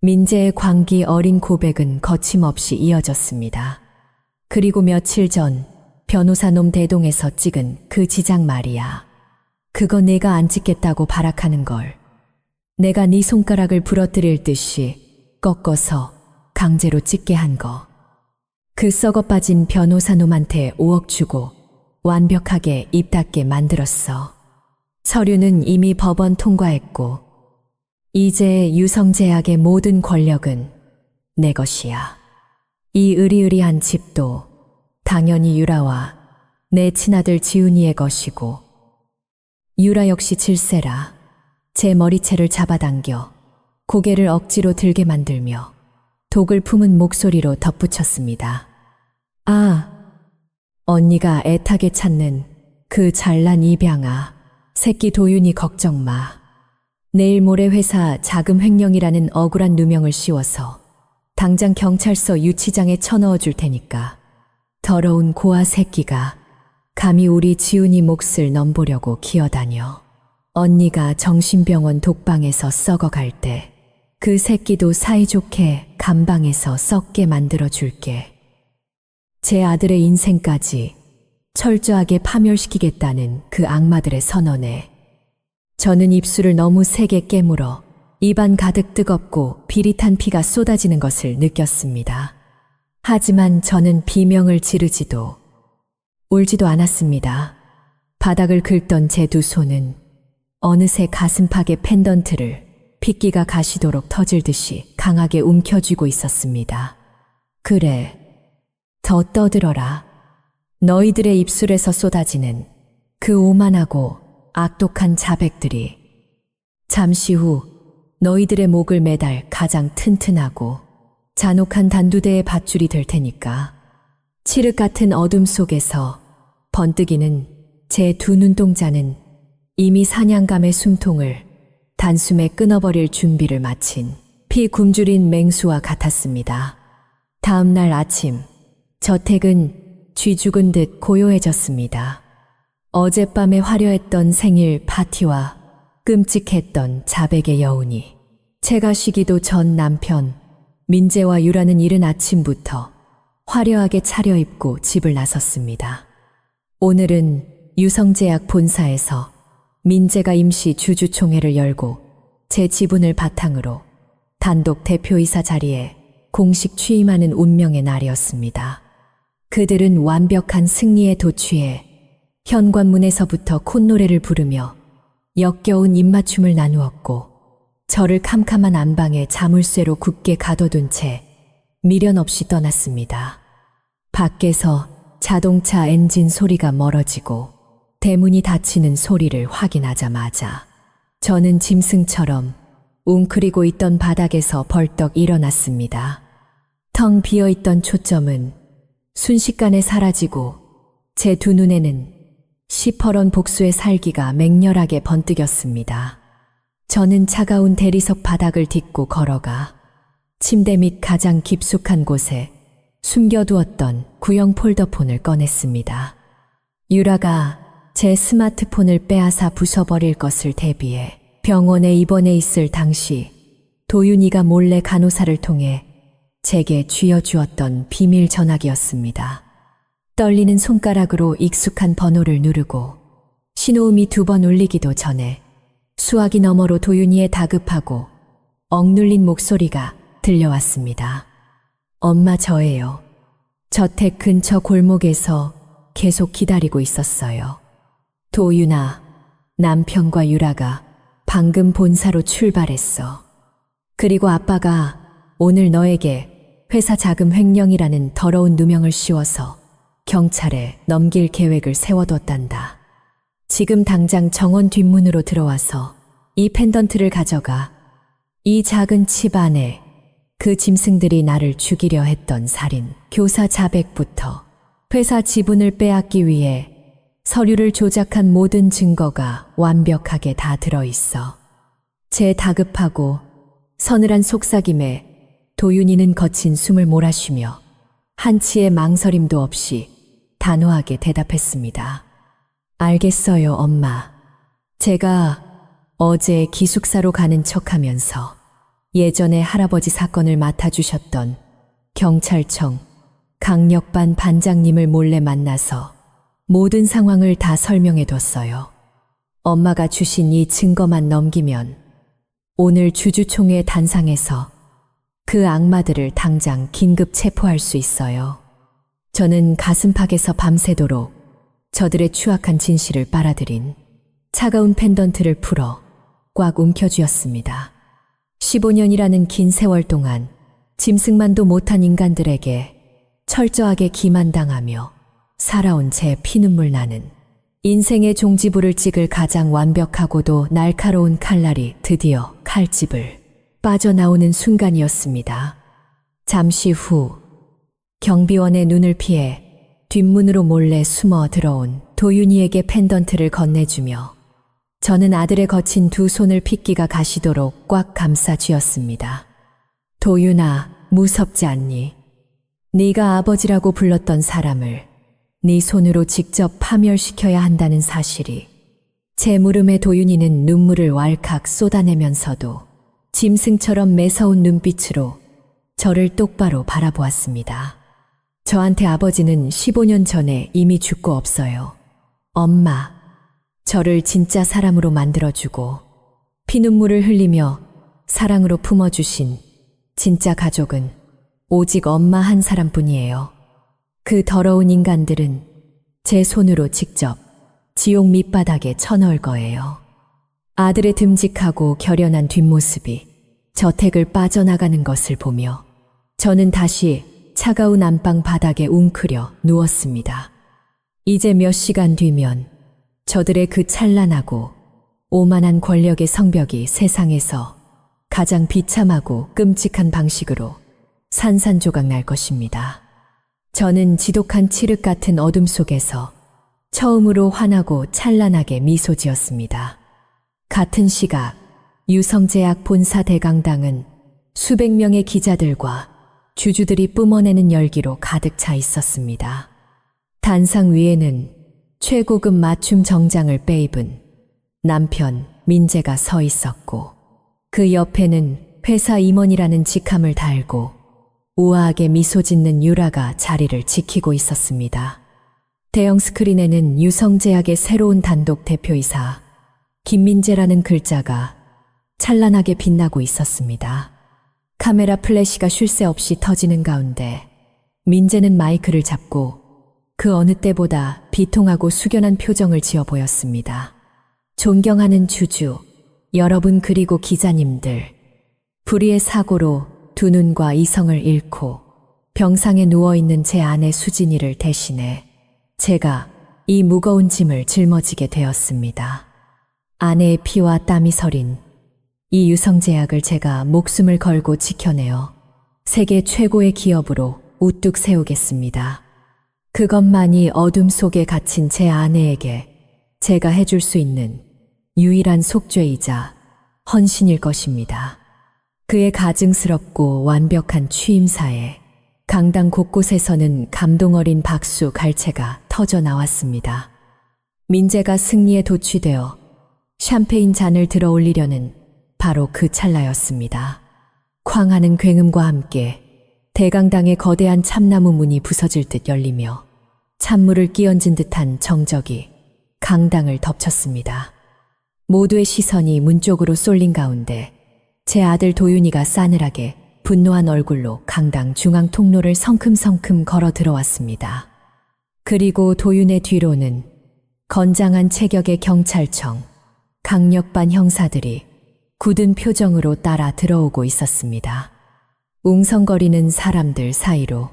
민재의 광기 어린 고백은 거침없이 이어졌습니다. 그리고 며칠 전 변호사놈 대동에서 찍은 그 지장 말이야. 그거 내가 안 찍겠다고 발악하는 걸 내가 네 손가락을 부러뜨릴 듯이 꺾어서 강제로 찍게 한 거. 그 썩어 빠진 변호사놈한테 5억 주고 완벽하게 입 닫게 만들었어. 서류는 이미 법원 통과했고 이제 유성제약의 모든 권력은 내 것이야. 이 으리으리한 집도 당연히 유라와 내 친아들 지훈이의 것이고, 유라 역시 질세라 제 머리채를 잡아당겨 고개를 억지로 들게 만들며 독을 품은 목소리로 덧붙였습니다. 아, 언니가 애타게 찾는 그 잘난 입양아, 새끼 도윤이 걱정 마. 내일 모레 회사 자금 횡령이라는 억울한 누명을 씌워서 당장 경찰서 유치장에 쳐넣어 줄 테니까. 더러운 고아 새끼가 감히 우리 지훈이 몫을 넘보려고 기어다녀. 언니가 정신병원 독방에서 썩어갈 때 그 새끼도 사이좋게 감방에서 썩게 만들어 줄게. 제 아들의 인생까지 철저하게 파멸시키겠다는 그 악마들의 선언에 저는 입술을 너무 세게 깨물어 입안 가득 뜨겁고 비릿한 피가 쏟아지는 것을 느꼈습니다. 하지만 저는 비명을 지르지도 울지도 않았습니다. 바닥을 긁던 제 두 손은 어느새 가슴팍의 펜던트를 핏기가 가시도록 터질 듯이 강하게 움켜쥐고 있었습니다. 그래, 더 떠들어라. 너희들의 입술에서 쏟아지는 그 오만하고 악독한 자백들이 잠시 후 너희들의 목을 매달 가장 튼튼하고 잔혹한 단두대의 밧줄이 될 테니까. 칠흑 같은 어둠 속에서 번뜩이는 제 두 눈동자는 이미 사냥감의 숨통을 단숨에 끊어버릴 준비를 마친 피 굶주린 맹수와 같았습니다. 다음 날 아침, 저택은 쥐 죽은 듯 고요해졌습니다. 어젯밤에 화려했던 생일 파티와 끔찍했던 자백의 여운이 채가 쉬기도 전 남편 민재와 유라는 이른 아침부터 화려하게 차려입고 집을 나섰습니다. 오늘은 유성제약 본사에서 민재가 임시 주주총회를 열고 제 지분을 바탕으로 단독 대표이사 자리에 공식 취임하는 운명의 날이었습니다. 그들은 완벽한 승리에 도취해 현관문에서부터 콧노래를 부르며 역겨운 입맞춤을 나누었고 저를 캄캄한 안방에 자물쇠로 굳게 가둬둔 채 미련 없이 떠났습니다. 밖에서 자동차 엔진 소리가 멀어지고 대문이 닫히는 소리를 확인하자마자 저는 짐승처럼 웅크리고 있던 바닥에서 벌떡 일어났습니다. 텅 비어있던 초점은 순식간에 사라지고 제 두 눈에는 시퍼런 복수의 살기가 맹렬하게 번뜩였습니다. 저는 차가운 대리석 바닥을 딛고 걸어가 침대 밑 가장 깊숙한 곳에 숨겨두었던 구형 폴더폰을 꺼냈습니다. 유라가 제 스마트폰을 빼앗아 부숴버릴 것을 대비해 병원에 입원해 있을 당시 도윤이가 몰래 간호사를 통해 제게 쥐어주었던 비밀 전화기였습니다. 떨리는 손가락으로 익숙한 번호를 누르고 신호음이 2번 울리기도 전에 수화기 너머로 도윤이의 다급하고 억눌린 목소리가 들려왔습니다. 엄마, 저예요. 저택 근처 골목에서 계속 기다리고 있었어요. 도윤아, 남편과 유라가 방금 본사로 출발했어. 그리고 아빠가 오늘 너에게 회사 자금 횡령이라는 더러운 누명을 씌워서 경찰에 넘길 계획을 세워뒀단다. 지금 당장 정원 뒷문으로 들어와서 이 펜던트를 가져가. 이 작은 칩 안에 그 짐승들이 나를 죽이려 했던 살인, 교사 자백부터 회사 지분을 빼앗기 위해 서류를 조작한 모든 증거가 완벽하게 다 들어있어. 제 다급하고 서늘한 속삭임에 도윤이는 거친 숨을 몰아쉬며 한치의 망설임도 없이 단호하게 대답했습니다. 알겠어요, 엄마. 제가 어제 기숙사로 가는 척하면서 예전에 할아버지 사건을 맡아주셨던 경찰청 강력반 반장님을 몰래 만나서 모든 상황을 다 설명해뒀어요. 엄마가 주신 이 증거만 넘기면 오늘 주주총회 단상에서 그 악마들을 당장 긴급 체포할 수 있어요. 저는 가슴팍에서 밤새도록 저들의 추악한 진실을 빨아들인 차가운 펜던트를 풀어 꽉 움켜쥐었습니다. 15년이라는 긴 세월 동안 짐승만도 못한 인간들에게 철저하게 기만당하며 살아온 제 피눈물 나는 인생의 종지부를 찍을 가장 완벽하고도 날카로운 칼날이 드디어 칼집을 빠져나오는 순간이었습니다. 잠시 후 경비원의 눈을 피해 뒷문으로 몰래 숨어 들어온 도윤이에게 펜던트를 건네주며 저는 아들의 거친 두 손을 핏기가 가시도록 꽉 감싸 쥐었습니다. 도윤아, 무섭지 않니? 네가 아버지라고 불렀던 사람을 네 손으로 직접 파멸시켜야 한다는 사실이. 제 물음에 도윤이는 눈물을 왈칵 쏟아내면서도 짐승처럼 매서운 눈빛으로 저를 똑바로 바라보았습니다. 저한테 아버지는 15년 전에 이미 죽고 없어요. 엄마, 저를 진짜 사람으로 만들어주고 피눈물을 흘리며 사랑으로 품어주신 진짜 가족은 오직 엄마 한 사람뿐이에요. 그 더러운 인간들은 제 손으로 직접 지옥 밑바닥에 쳐넣을 거예요. 아들의 듬직하고 결연한 뒷모습이 저택을 빠져나가는 것을 보며 저는 다시 차가운 안방 바닥에 웅크려 누웠습니다. 이제 몇 시간 뒤면 저들의 그 찬란하고 오만한 권력의 성벽이 세상에서 가장 비참하고 끔찍한 방식으로 산산조각 날 것입니다. 저는 지독한 칠흑 같은 어둠 속에서 처음으로 환하고 찬란하게 미소 지었습니다. 같은 시각 유성제약 본사 대강당은 수백 명의 기자들과 주주들이 뿜어내는 열기로 가득 차 있었습니다. 단상 위에는 최고급 맞춤 정장을 빼입은 남편 민재가 서 있었고 그 옆에는 회사 임원이라는 직함을 달고 우아하게 미소 짓는 유라가 자리를 지키고 있었습니다. 대형 스크린에는 유성제약의 새로운 단독 대표이사 김민재라는 글자가 찬란하게 빛나고 있었습니다. 카메라 플래시가 쉴 새 없이 터지는 가운데 민재는 마이크를 잡고 그 어느 때보다 비통하고 숙연한 표정을 지어 보였습니다. 존경하는 주주, 여러분 그리고 기자님들, 불의의 사고로 두 눈과 이성을 잃고 병상에 누워있는 제 아내 수진이를 대신해 제가 이 무거운 짐을 짊어지게 되었습니다. 아내의 피와 땀이 서린 이 유성제약을 제가 목숨을 걸고 지켜내어 세계 최고의 기업으로 우뚝 세우겠습니다. 그것만이 어둠 속에 갇힌 제 아내에게 제가 해줄 수 있는 유일한 속죄이자 헌신일 것입니다. 그의 가증스럽고 완벽한 취임사에 강당 곳곳에서는 감동 어린 박수 갈채가 터져 나왔습니다. 민재가 승리에 도취되어 샴페인 잔을 들어 올리려는 바로 그 찰나였습니다. 쾅하는 굉음과 함께 대강당의 거대한 참나무 문이 부서질 듯 열리며 찬물을 끼얹은 듯한 정적이 강당을 덮쳤습니다. 모두의 시선이 문 쪽으로 쏠린 가운데 제 아들 도윤이가 싸늘하게 분노한 얼굴로 강당 중앙 통로를 성큼성큼 걸어 들어왔습니다. 그리고 도윤의 뒤로는 건장한 체격의 경찰청, 강력반 형사들이 굳은 표정으로 따라 들어오고 있었습니다. 웅성거리는 사람들 사이로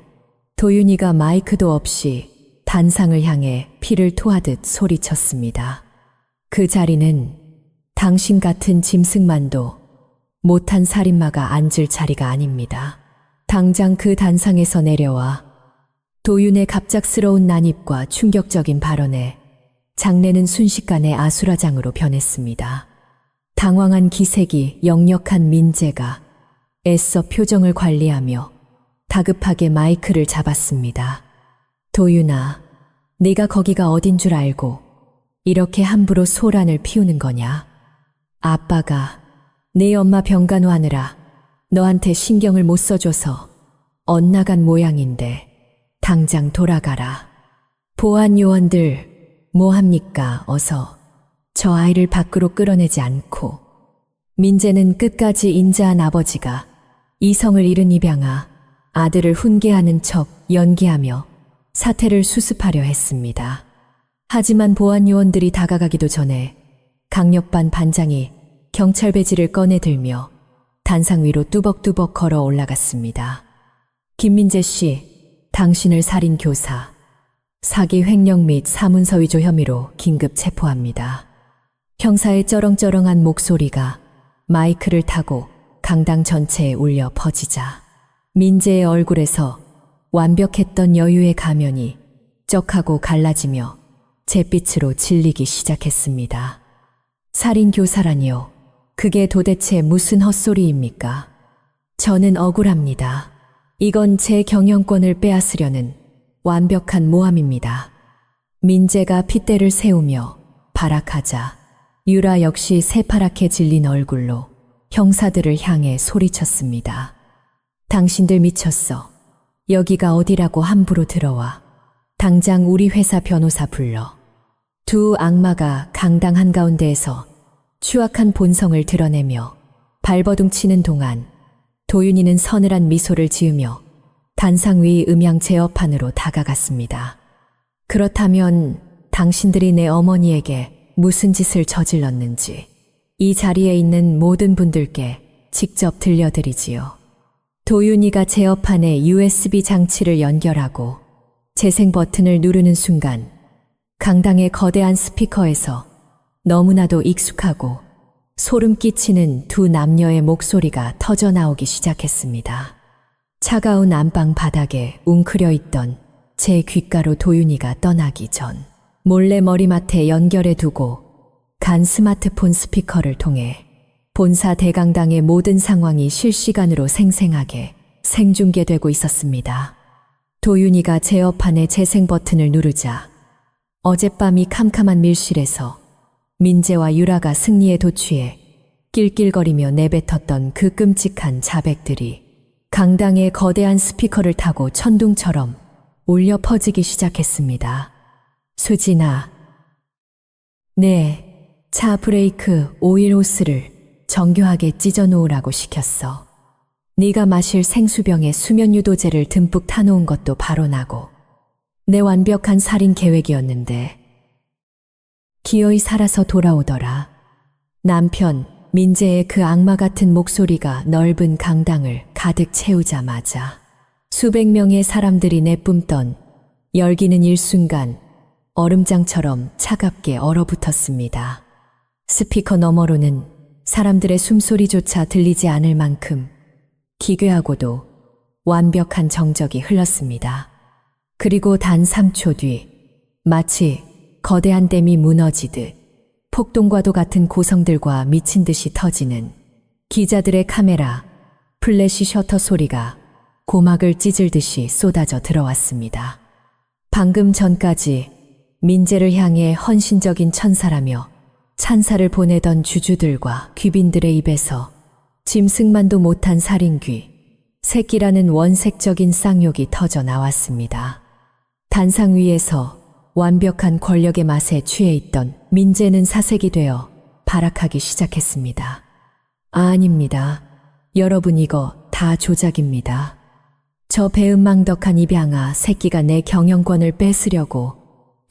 도윤이가 마이크도 없이 단상을 향해 피를 토하듯 소리쳤습니다. 그 자리는 당신 같은 짐승만도 못한 살인마가 앉을 자리가 아닙니다. 당장 그 단상에서 내려와 도윤의 갑작스러운 난입과 충격적인 발언에 장내는 순식간에 아수라장으로 변했습니다. 당황한 기색이 역력한 민재가 애써 표정을 관리하며 다급하게 마이크를 잡았습니다. 도윤아, 네가 거기가 어딘 줄 알고 이렇게 함부로 소란을 피우는 거냐? 아빠가 네 엄마 병간호하느라 너한테 신경을 못 써줘서 엇나간 모양인데 당장 돌아가라. 보안 요원들 뭐합니까? 어서 저 아이를 밖으로 끌어내지 않고. 민재는 끝까지 인자한 아버지가 이성을 잃은 입양아 아들을 훈계하는 척 연기하며 사태를 수습하려 했습니다. 하지만 보안 요원들이 다가가기도 전에 강력반 반장이 경찰 배지를 꺼내 들며 단상 위로 뚜벅뚜벅 걸어 올라갔습니다. 김민재 씨, 당신을 살인 교사, 사기 횡령 및 사문서 위조 혐의로 긴급 체포합니다. 형사의 쩌렁쩌렁한 목소리가 마이크를 타고 강당 전체에 울려 퍼지자 민재의 얼굴에서 완벽했던 여유의 가면이 쩍하고 갈라지며 잿빛으로 질리기 시작했습니다. 살인 교사라니요. 그게 도대체 무슨 헛소리입니까? 저는 억울합니다. 이건 제 경영권을 빼앗으려는 완벽한 모함입니다. 민재가 핏대를 세우며 발악하자 유라 역시 새파랗게 질린 얼굴로 형사들을 향해 소리쳤습니다. 당신들 미쳤어. 여기가 어디라고 함부로 들어와. 당장 우리 회사 변호사 불러. 두 악마가 강당 한가운데에서 추악한 본성을 드러내며 발버둥 치는 동안 도윤이는 서늘한 미소를 지으며 단상 위 음향 제어판으로 다가갔습니다. 그렇다면 당신들이 내 어머니에게 무슨 짓을 저질렀는지 이 자리에 있는 모든 분들께 직접 들려드리지요. 도윤이가 제어판에 USB 장치를 연결하고 재생 버튼을 누르는 순간 강당의 거대한 스피커에서 너무나도 익숙하고 소름 끼치는 두 남녀의 목소리가 터져 나오기 시작했습니다. 차가운 안방 바닥에 웅크려 있던 제 귓가로 도윤이가 떠나기 전 몰래 머리맡에 연결해 두고 간 스마트폰 스피커를 통해 본사 대강당의 모든 상황이 실시간으로 생생하게 생중계되고 있었습니다. 도윤이가 제어판의 재생 버튼을 누르자 어젯밤 이 캄캄한 밀실에서 민재와 유라가 승리에 도취해 낄낄거리며 내뱉었던 그 끔찍한 자백들이 강당의 거대한 스피커를 타고 천둥처럼 울려 퍼지기 시작했습니다. 수진아. 네, 차 브레이크 오일 호스를 정교하게 찢어 놓으라고 시켰어. 네가 마실 생수병에 수면 유도제를 듬뿍 타놓은 것도 바로 나고 내 완벽한 살인 계획이었는데 기어이 살아서 돌아오더라. 남편 민재의 그 악마 같은 목소리가 넓은 강당을 가득 채우자마자 수백 명의 사람들이 내뿜던 열기는 일순간 얼음장처럼 차갑게 얼어붙었습니다. 스피커 너머로는 사람들의 숨소리조차 들리지 않을 만큼 기괴하고도 완벽한 정적이 흘렀습니다. 그리고 단 3초 뒤 마치 거대한 댐이 무너지듯 폭동과도 같은 고성들과 미친 듯이 터지는 기자들의 카메라, 플래시 셔터 소리가 고막을 찢을듯이 쏟아져 들어왔습니다. 방금 전까지 민재를 향해 헌신적인 천사라며 찬사를 보내던 주주들과 귀빈들의 입에서 짐승만도 못한 살인귀, 새끼라는 원색적인 쌍욕이 터져 나왔습니다. 단상 위에서 완벽한 권력의 맛에 취해 있던 민재는 사색이 되어 발악하기 시작했습니다. 아닙니다. 여러분 이거 다 조작입니다. 저 배은망덕한 입양아 새끼가 내 경영권을 뺏으려고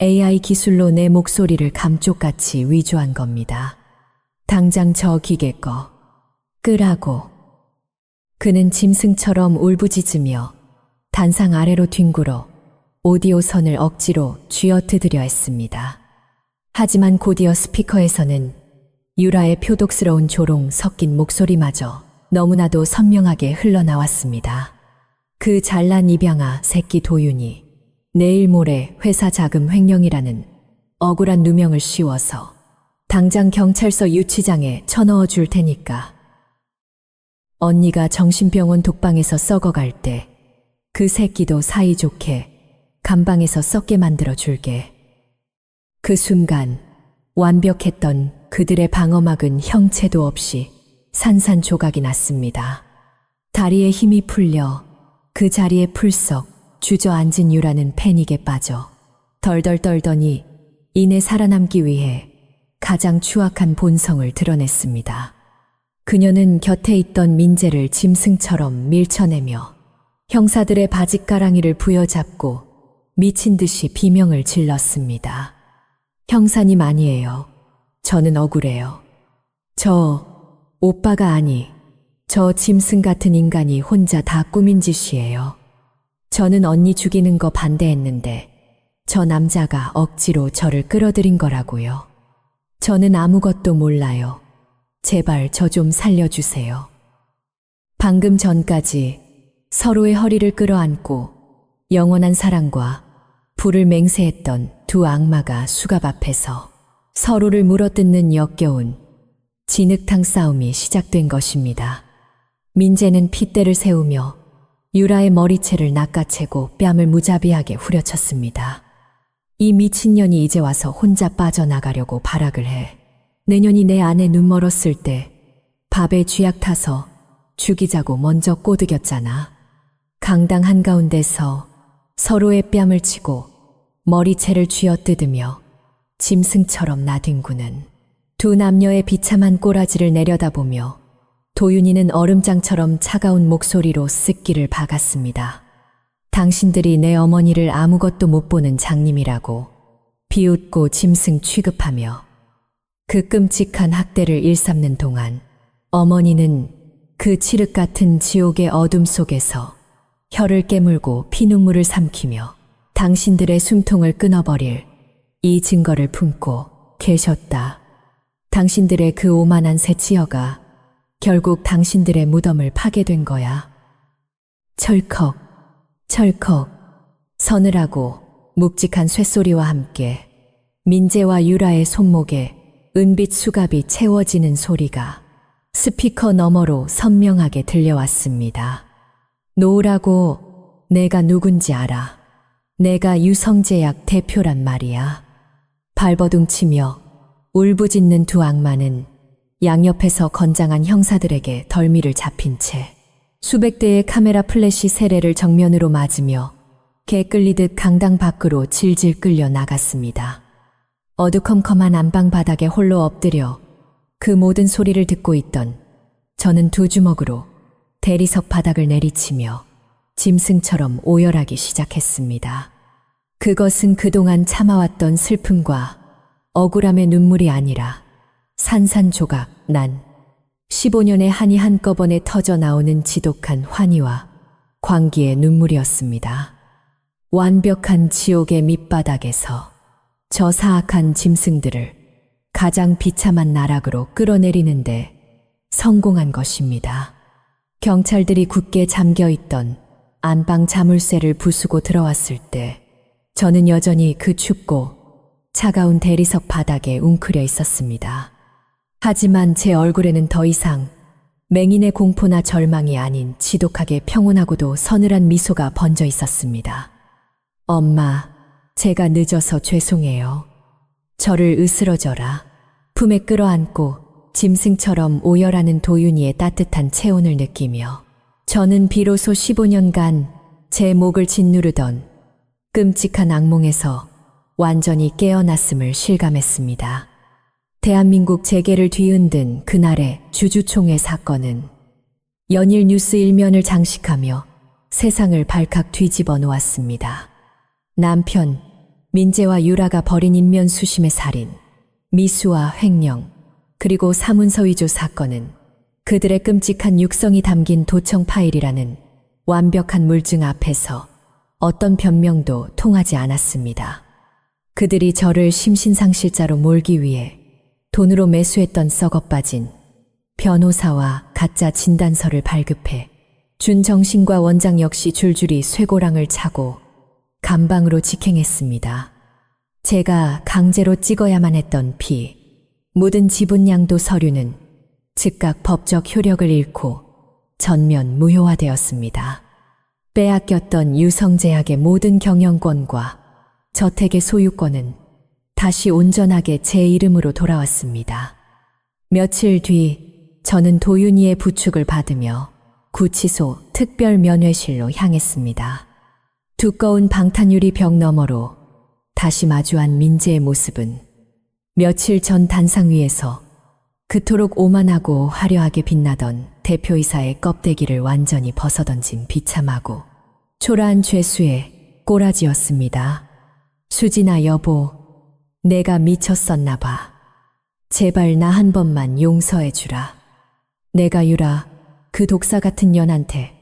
AI 기술로 내 목소리를 감쪽같이 위조한 겁니다. 당장 저 기계 꺼 끄라고. 그는 짐승처럼 울부짖으며 단상 아래로 뒹굴어 오디오 선을 억지로 쥐어뜯으려 했습니다. 하지만 곧이어 스피커에서는 유라의 표독스러운 조롱 섞인 목소리마저 너무나도 선명하게 흘러나왔습니다. 그 잘난 입양아 새끼 도윤이 내일 모레 회사 자금 횡령이라는 억울한 누명을 씌워서 당장 경찰서 유치장에 쳐넣어 줄 테니까. 언니가 정신병원 독방에서 썩어갈 때 그 새끼도 사이좋게 감방에서 썩게 만들어 줄게. 그 순간 완벽했던 그들의 방어막은 형체도 없이 산산조각이 났습니다. 다리에 힘이 풀려 그 자리에 풀썩 주저앉은 유라는 패닉에 빠져 덜덜 떨더니 이내 살아남기 위해 가장 추악한 본성을 드러냈습니다. 그녀는 곁에 있던 민재를 짐승처럼 밀쳐내며 형사들의 바짓가랑이를 부여잡고 미친 듯이 비명을 질렀습니다. 형사님 아니에요. 저는 억울해요. 저 오빠가 아니, 저 짐승 같은 인간이 혼자 다 꾸민 짓이에요. 저는 언니 죽이는 거 반대했는데 저 남자가 억지로 저를 끌어들인 거라고요. 저는 아무것도 몰라요. 제발 저 좀 살려주세요. 방금 전까지 서로의 허리를 끌어안고 영원한 사랑과 불을 맹세했던 두 악마가 수갑 앞에서 서로를 물어뜯는 역겨운 진흙탕 싸움이 시작된 것입니다. 민재는 핏대를 세우며 유라의 머리채를 낚아채고 뺨을 무자비하게 후려쳤습니다. 이 미친년이 이제 와서 혼자 빠져나가려고 발악을 해. 내년이 내 안에 눈 멀었을 때 밥에 쥐약 타서 죽이자고 먼저 꼬드겼잖아. 강당 한가운데서 서로의 뺨을 치고 머리채를 쥐어뜯으며 짐승처럼 나뒹구는 두 남녀의 비참한 꼬라지를 내려다보며 도윤이는 얼음장처럼 차가운 목소리로 쓱기를 박았습니다. 당신들이 내 어머니를 아무것도 못 보는 장님이라고 비웃고 짐승 취급하며 그 끔찍한 학대를 일삼는 동안 어머니는 그 칠흑 같은 지옥의 어둠 속에서 혀를 깨물고 피눈물을 삼키며 당신들의 숨통을 끊어버릴 이 증거를 품고 계셨다. 당신들의 그 오만한 새치여가 결국 당신들의 무덤을 파게 된 거야. 철컥, 철컥, 서늘하고 묵직한 쇳소리와 함께 민재와 유라의 손목에 은빛 수갑이 채워지는 소리가 스피커 너머로 선명하게 들려왔습니다. 놓으라고. 내가 누군지 알아. 내가 유성제약 대표란 말이야. 발버둥치며 울부짖는 두 악마는 양옆에서 건장한 형사들에게 덜미를 잡힌 채 수백 대의 카메라 플래시 세례를 정면으로 맞으며 개 끌리듯 강당 밖으로 질질 끌려 나갔습니다. 어두컴컴한 안방 바닥에 홀로 엎드려 그 모든 소리를 듣고 있던 저는 두 주먹으로 대리석 바닥을 내리치며 짐승처럼 오열하기 시작했습니다. 그것은 그동안 참아왔던 슬픔과 억울함의 눈물이 아니라 산산조각 난 15년의 한이 한꺼번에 터져 나오는 지독한 환희와 광기의 눈물이었습니다. 완벽한 지옥의 밑바닥에서 저 사악한 짐승들을 가장 비참한 나락으로 끌어내리는데 성공한 것입니다. 경찰들이 굳게 잠겨있던 안방 자물쇠를 부수고 들어왔을 때 저는 여전히 그 춥고 차가운 대리석 바닥에 웅크려 있었습니다. 하지만 제 얼굴에는 더 이상 맹인의 공포나 절망이 아닌 지독하게 평온하고도 서늘한 미소가 번져 있었습니다. 엄마, 제가 늦어서 죄송해요. 저를 으스러져라. 품에 끌어안고 짐승처럼 오열하는 도윤이의 따뜻한 체온을 느끼며 저는 비로소 15년간 제 목을 짓누르던 끔찍한 악몽에서 완전히 깨어났음을 실감했습니다. 대한민국 재계를 뒤흔든 그날의 주주총회 사건은 연일 뉴스 일면을 장식하며 세상을 발칵 뒤집어 놓았습니다. 남편, 민재와 유라가 벌인 인면수심의 살인, 미수와 횡령, 그리고 사문서 위조 사건은 그들의 끔찍한 육성이 담긴 도청 파일이라는 완벽한 물증 앞에서 어떤 변명도 통하지 않았습니다. 그들이 저를 심신상실자로 몰기 위해 돈으로 매수했던 썩어빠진 변호사와 가짜 진단서를 발급해 준 정신과 원장 역시 줄줄이 쇠고랑을 차고 감방으로 직행했습니다. 제가 강제로 찍어야만 했던 피, 묻은 지분양도 서류는 즉각 법적 효력을 잃고 전면 무효화되었습니다. 빼앗겼던 유성제약의 모든 경영권과 저택의 소유권은 다시 온전하게 제 이름으로 돌아왔습니다. 며칠 뒤 저는 도윤이의 부축을 받으며 구치소 특별면회실로 향했습니다. 두꺼운 방탄유리 벽 너머로 다시 마주한 민재의 모습은 며칠 전 단상 위에서 그토록 오만하고 화려하게 빛나던 대표이사의 껍데기를 완전히 벗어던진 비참하고 초라한 죄수의 꼬라지였습니다. 수진아 여보, 내가 미쳤었나 봐. 제발 나 한 번만 용서해 주라. 내가 유라, 그 독사 같은 년한테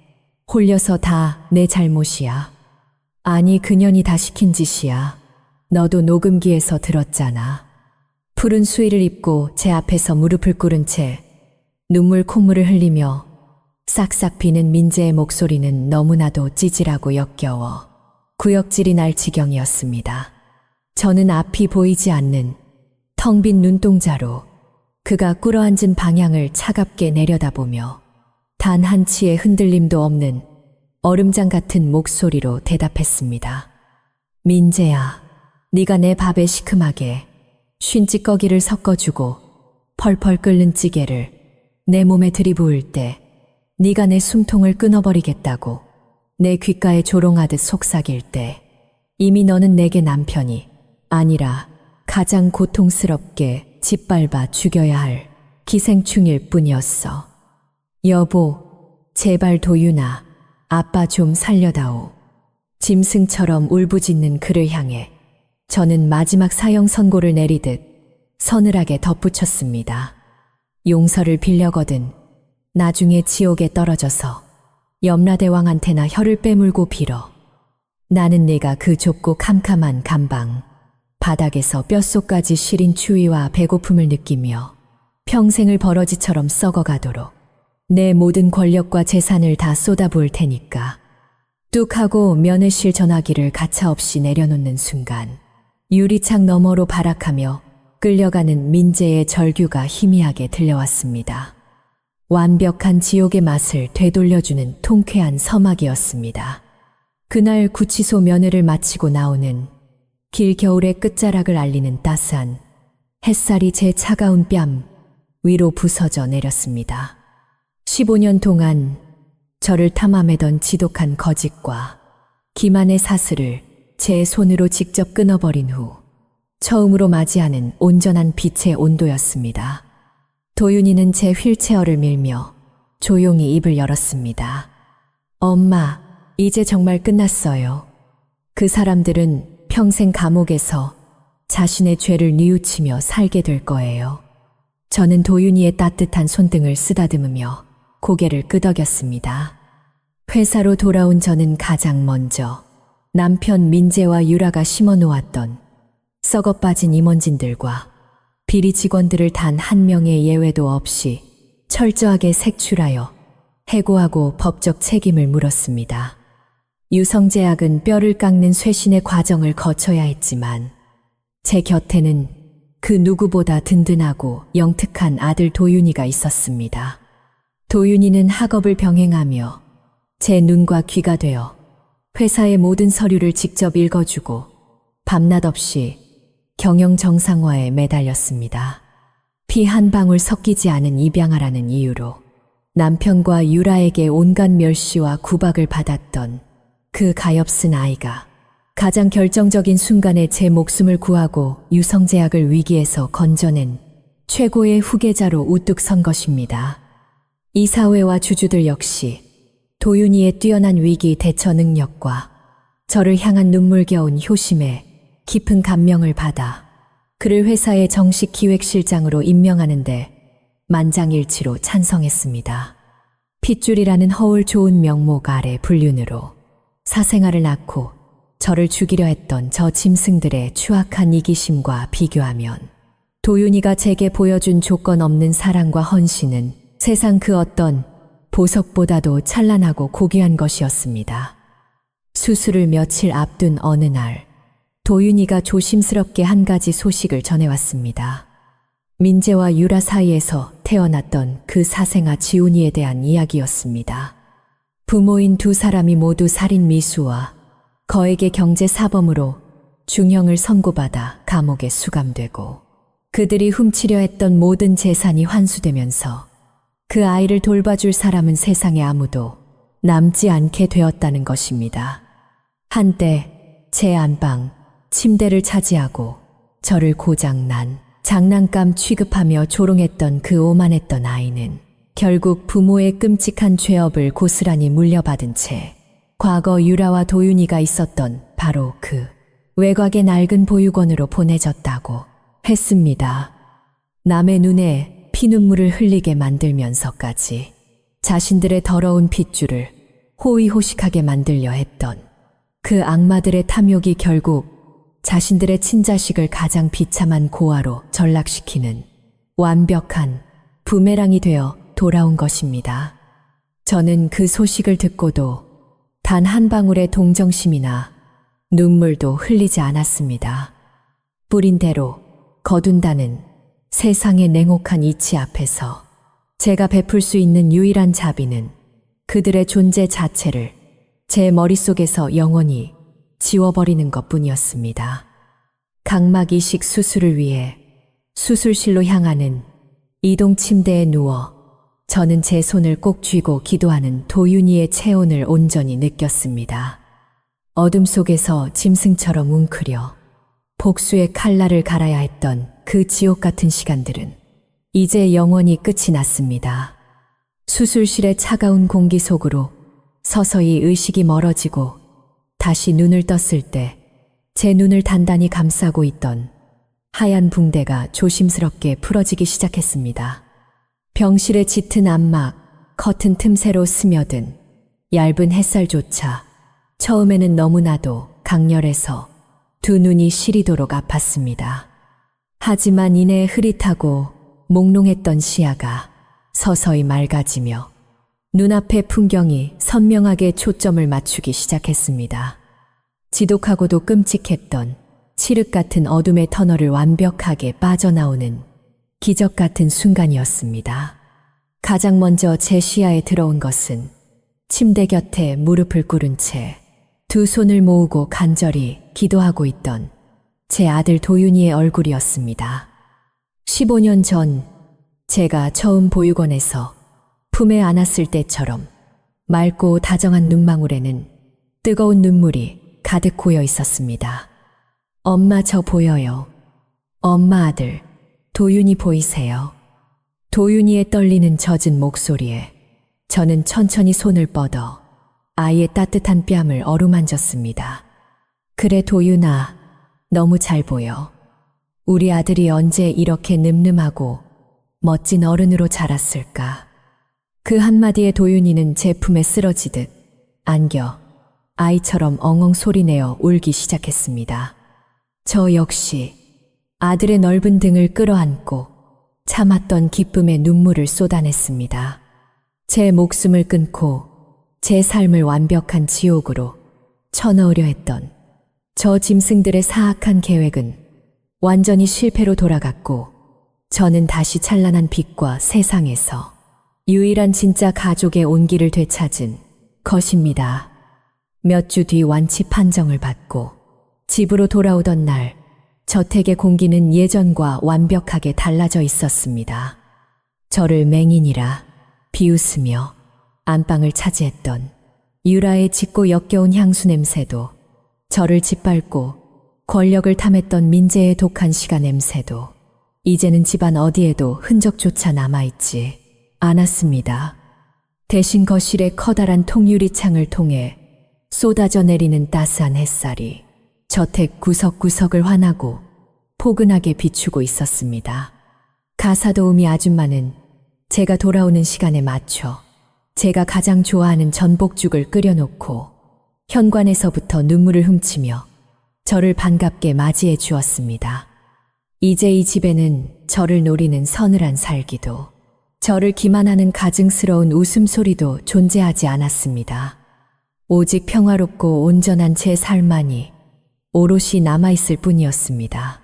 홀려서 다 내 잘못이야. 아니, 그년이 다 시킨 짓이야. 너도 녹음기에서 들었잖아. 푸른 수의를 입고 제 앞에서 무릎을 꿇은 채 눈물 콧물을 흘리며 싹싹 비는 민재의 목소리는 너무나도 찌질하고 역겨워 구역질이 날 지경이었습니다. 저는 앞이 보이지 않는 텅 빈 눈동자로 그가 꿇어앉은 방향을 차갑게 내려다보며 단 한치의 흔들림도 없는 얼음장 같은 목소리로 대답했습니다. 민재야, 네가 내 밥에 시큼하게 쉰찌꺼기를 섞어주고 펄펄 끓는 찌개를 내 몸에 들이부을 때 네가 내 숨통을 끊어버리겠다고 내 귓가에 조롱하듯 속삭일 때 이미 너는 내게 남편이 아니라 가장 고통스럽게 짓밟아 죽여야 할 기생충일 뿐이었어. 여보, 제발 도윤아, 아빠 좀 살려다오. 짐승처럼 울부짖는 그를 향해 저는 마지막 사형 선고를 내리듯 서늘하게 덧붙였습니다. 용서를 빌려거든 나중에 지옥에 떨어져서 염라대왕한테나 혀를 빼물고 빌어. 나는 내가 그 좁고 캄캄한 감방 바닥에서 뼛속까지 시린 추위와 배고픔을 느끼며 평생을 버러지처럼 썩어가도록 내 모든 권력과 재산을 다 쏟아부을 테니까. 뚝 하고 면회실 전화기를 가차없이 내려놓는 순간 유리창 너머로 발악하며 끌려가는 민재의 절규가 희미하게 들려왔습니다. 완벽한 지옥의 맛을 되돌려주는 통쾌한 서막이었습니다. 그날 구치소 면회를 마치고 나오는 길 겨울의 끝자락을 알리는 따스한 햇살이 제 차가운 뺨 위로 부서져 내렸습니다. 15년 동안 저를 탐함해던 지독한 거짓과 기만의 사슬을 제 손으로 직접 끊어버린 후 처음으로 맞이하는 온전한 빛의 온도였습니다. 도윤이는 제 휠체어를 밀며 조용히 입을 열었습니다. 엄마, 이제 정말 끝났어요. 그 사람들은 평생 감옥에서 자신의 죄를 뉘우치며 살게 될 거예요. 저는 도윤이의 따뜻한 손등을 쓰다듬으며 고개를 끄덕였습니다. 회사로 돌아온 저는 가장 먼저 남편 민재와 유라가 심어놓았던 썩어빠진 임원진들과 비리 직원들을 단 한 명의 예외도 없이 철저하게 색출하여 해고하고 법적 책임을 물었습니다. 유성제약은 뼈를 깎는 쇄신의 과정을 거쳐야 했지만 제 곁에는 그 누구보다 든든하고 영특한 아들 도윤이가 있었습니다. 도윤이는 학업을 병행하며 제 눈과 귀가 되어 회사의 모든 서류를 직접 읽어주고 밤낮 없이 경영 정상화에 매달렸습니다. 피 한 방울 섞이지 않은 입양아라는 이유로 남편과 유라에게 온갖 멸시와 구박을 받았던 그 가엾은 아이가 가장 결정적인 순간에 제 목숨을 구하고 유성제약을 위기에서 건져낸 최고의 후계자로 우뚝 선 것입니다. 이 사회와 주주들 역시 도윤이의 뛰어난 위기 대처 능력과 저를 향한 눈물겨운 효심에 깊은 감명을 받아 그를 회사의 정식 기획실장으로 임명하는데 만장일치로 찬성했습니다. 핏줄이라는 허울 좋은 명목 아래 불륜으로 사생아를 낳고 저를 죽이려 했던 저 짐승들의 추악한 이기심과 비교하면 도윤이가 제게 보여준 조건 없는 사랑과 헌신은 세상 그 어떤 보석보다도 찬란하고 고귀한 것이었습니다. 수술을 며칠 앞둔 어느 날 도윤이가 조심스럽게 한 가지 소식을 전해왔습니다. 민재와 유라 사이에서 태어났던 그 사생아 지훈이에 대한 이야기였습니다. 부모인 두 사람이 모두 살인 미수와 거액의 경제사범으로 중형을 선고받아 감옥에 수감되고 그들이 훔치려 했던 모든 재산이 환수되면서 그 아이를 돌봐줄 사람은 세상에 아무도 남지 않게 되었다는 것입니다. 한때 제 안방, 침대를 차지하고 저를 고장난 장난감 취급하며 조롱했던 그 오만했던 아이는 결국 부모의 끔찍한 죄업을 고스란히 물려받은 채 과거 유라와 도윤이가 있었던 바로 그 외곽의 낡은 보육원으로 보내졌다고 했습니다. 남의 눈에 피눈물을 흘리게 만들면서까지 자신들의 더러운 핏줄을 호의호식하게 만들려 했던 그 악마들의 탐욕이 결국 자신들의 친자식을 가장 비참한 고아로 전락시키는 완벽한 부메랑이 되어 돌아온 것입니다. 저는 그 소식을 듣고도 단 한 방울의 동정심이나 눈물도 흘리지 않았습니다. 뿌린 대로 거둔다는 세상의 냉혹한 이치 앞에서 제가 베풀 수 있는 유일한 자비는 그들의 존재 자체를 제 머릿속에서 영원히 지워버리는 것뿐이었습니다. 각막 이식 수술을 위해 수술실로 향하는 이동 침대에 누워 저는 제 손을 꼭 쥐고 기도하는 도윤이의 체온을 온전히 느꼈습니다. 어둠 속에서 짐승처럼 웅크려 복수의 칼날을 갈아야 했던 그 지옥 같은 시간들은 이제 영원히 끝이 났습니다. 수술실의 차가운 공기 속으로 서서히 의식이 멀어지고 다시 눈을 떴을 때 제 눈을 단단히 감싸고 있던 하얀 붕대가 조심스럽게 풀어지기 시작했습니다. 병실의 짙은 암막, 커튼 틈새로 스며든 얇은 햇살조차 처음에는 너무나도 강렬해서 두 눈이 시리도록 아팠습니다. 하지만 이내 흐릿하고 몽롱했던 시야가 서서히 맑아지며 눈앞의 풍경이 선명하게 초점을 맞추기 시작했습니다. 지독하고도 끔찍했던 칠흑 같은 어둠의 터널을 완벽하게 빠져나오는 기적 같은 순간이었습니다. 가장 먼저 제 시야에 들어온 것은 침대 곁에 무릎을 꿇은 채 두 손을 모으고 간절히 기도하고 있던 제 아들 도윤이의 얼굴이었습니다. 15년 전 제가 처음 보육원에서 품에 안았을 때처럼 맑고 다정한 눈망울에는 뜨거운 눈물이 가득 고여 있었습니다. 엄마 저 보여요. 엄마 아들 도윤이 보이세요. 도윤이의 떨리는 젖은 목소리에 저는 천천히 손을 뻗어 아이의 따뜻한 뺨을 어루만졌습니다. 그래 도윤아, 너무 잘 보여. 우리 아들이 언제 이렇게 늠름하고 멋진 어른으로 자랐을까. 그 한마디에 도윤이는 제 품에 쓰러지듯 안겨 아이처럼 엉엉 소리내어 울기 시작했습니다. 저 역시 아들의 넓은 등을 끌어안고 참았던 기쁨의 눈물을 쏟아냈습니다. 제 목숨을 끊고 제 삶을 완벽한 지옥으로 쳐넣으려 했던 저 짐승들의 사악한 계획은 완전히 실패로 돌아갔고 저는 다시 찬란한 빛과 세상에서 유일한 진짜 가족의 온기를 되찾은 것입니다. 몇 주 뒤 완치 판정을 받고 집으로 돌아오던 날 저택의 공기는 예전과 완벽하게 달라져 있었습니다. 저를 맹인이라 비웃으며 안방을 차지했던 유라의 짙고 역겨운 향수 냄새도, 저를 짓밟고 권력을 탐했던 민재의 독한 시가 냄새도 이제는 집안 어디에도 흔적조차 남아있지 않았습니다. 대신 거실의 커다란 통유리 창을 통해 쏟아져 내리는 따스한 햇살이 저택 구석구석을 환하고 포근하게 비추고 있었습니다. 가사도우미 아줌마는 제가 돌아오는 시간에 맞춰 제가 가장 좋아하는 전복죽을 끓여놓고 현관에서부터 눈물을 훔치며 저를 반갑게 맞이해 주었습니다. 이제 이 집에는 저를 노리는 서늘한 살기도, 저를 기만하는 가증스러운 웃음소리도 존재하지 않았습니다. 오직 평화롭고 온전한 제 삶만이 오롯이 남아있을 뿐이었습니다.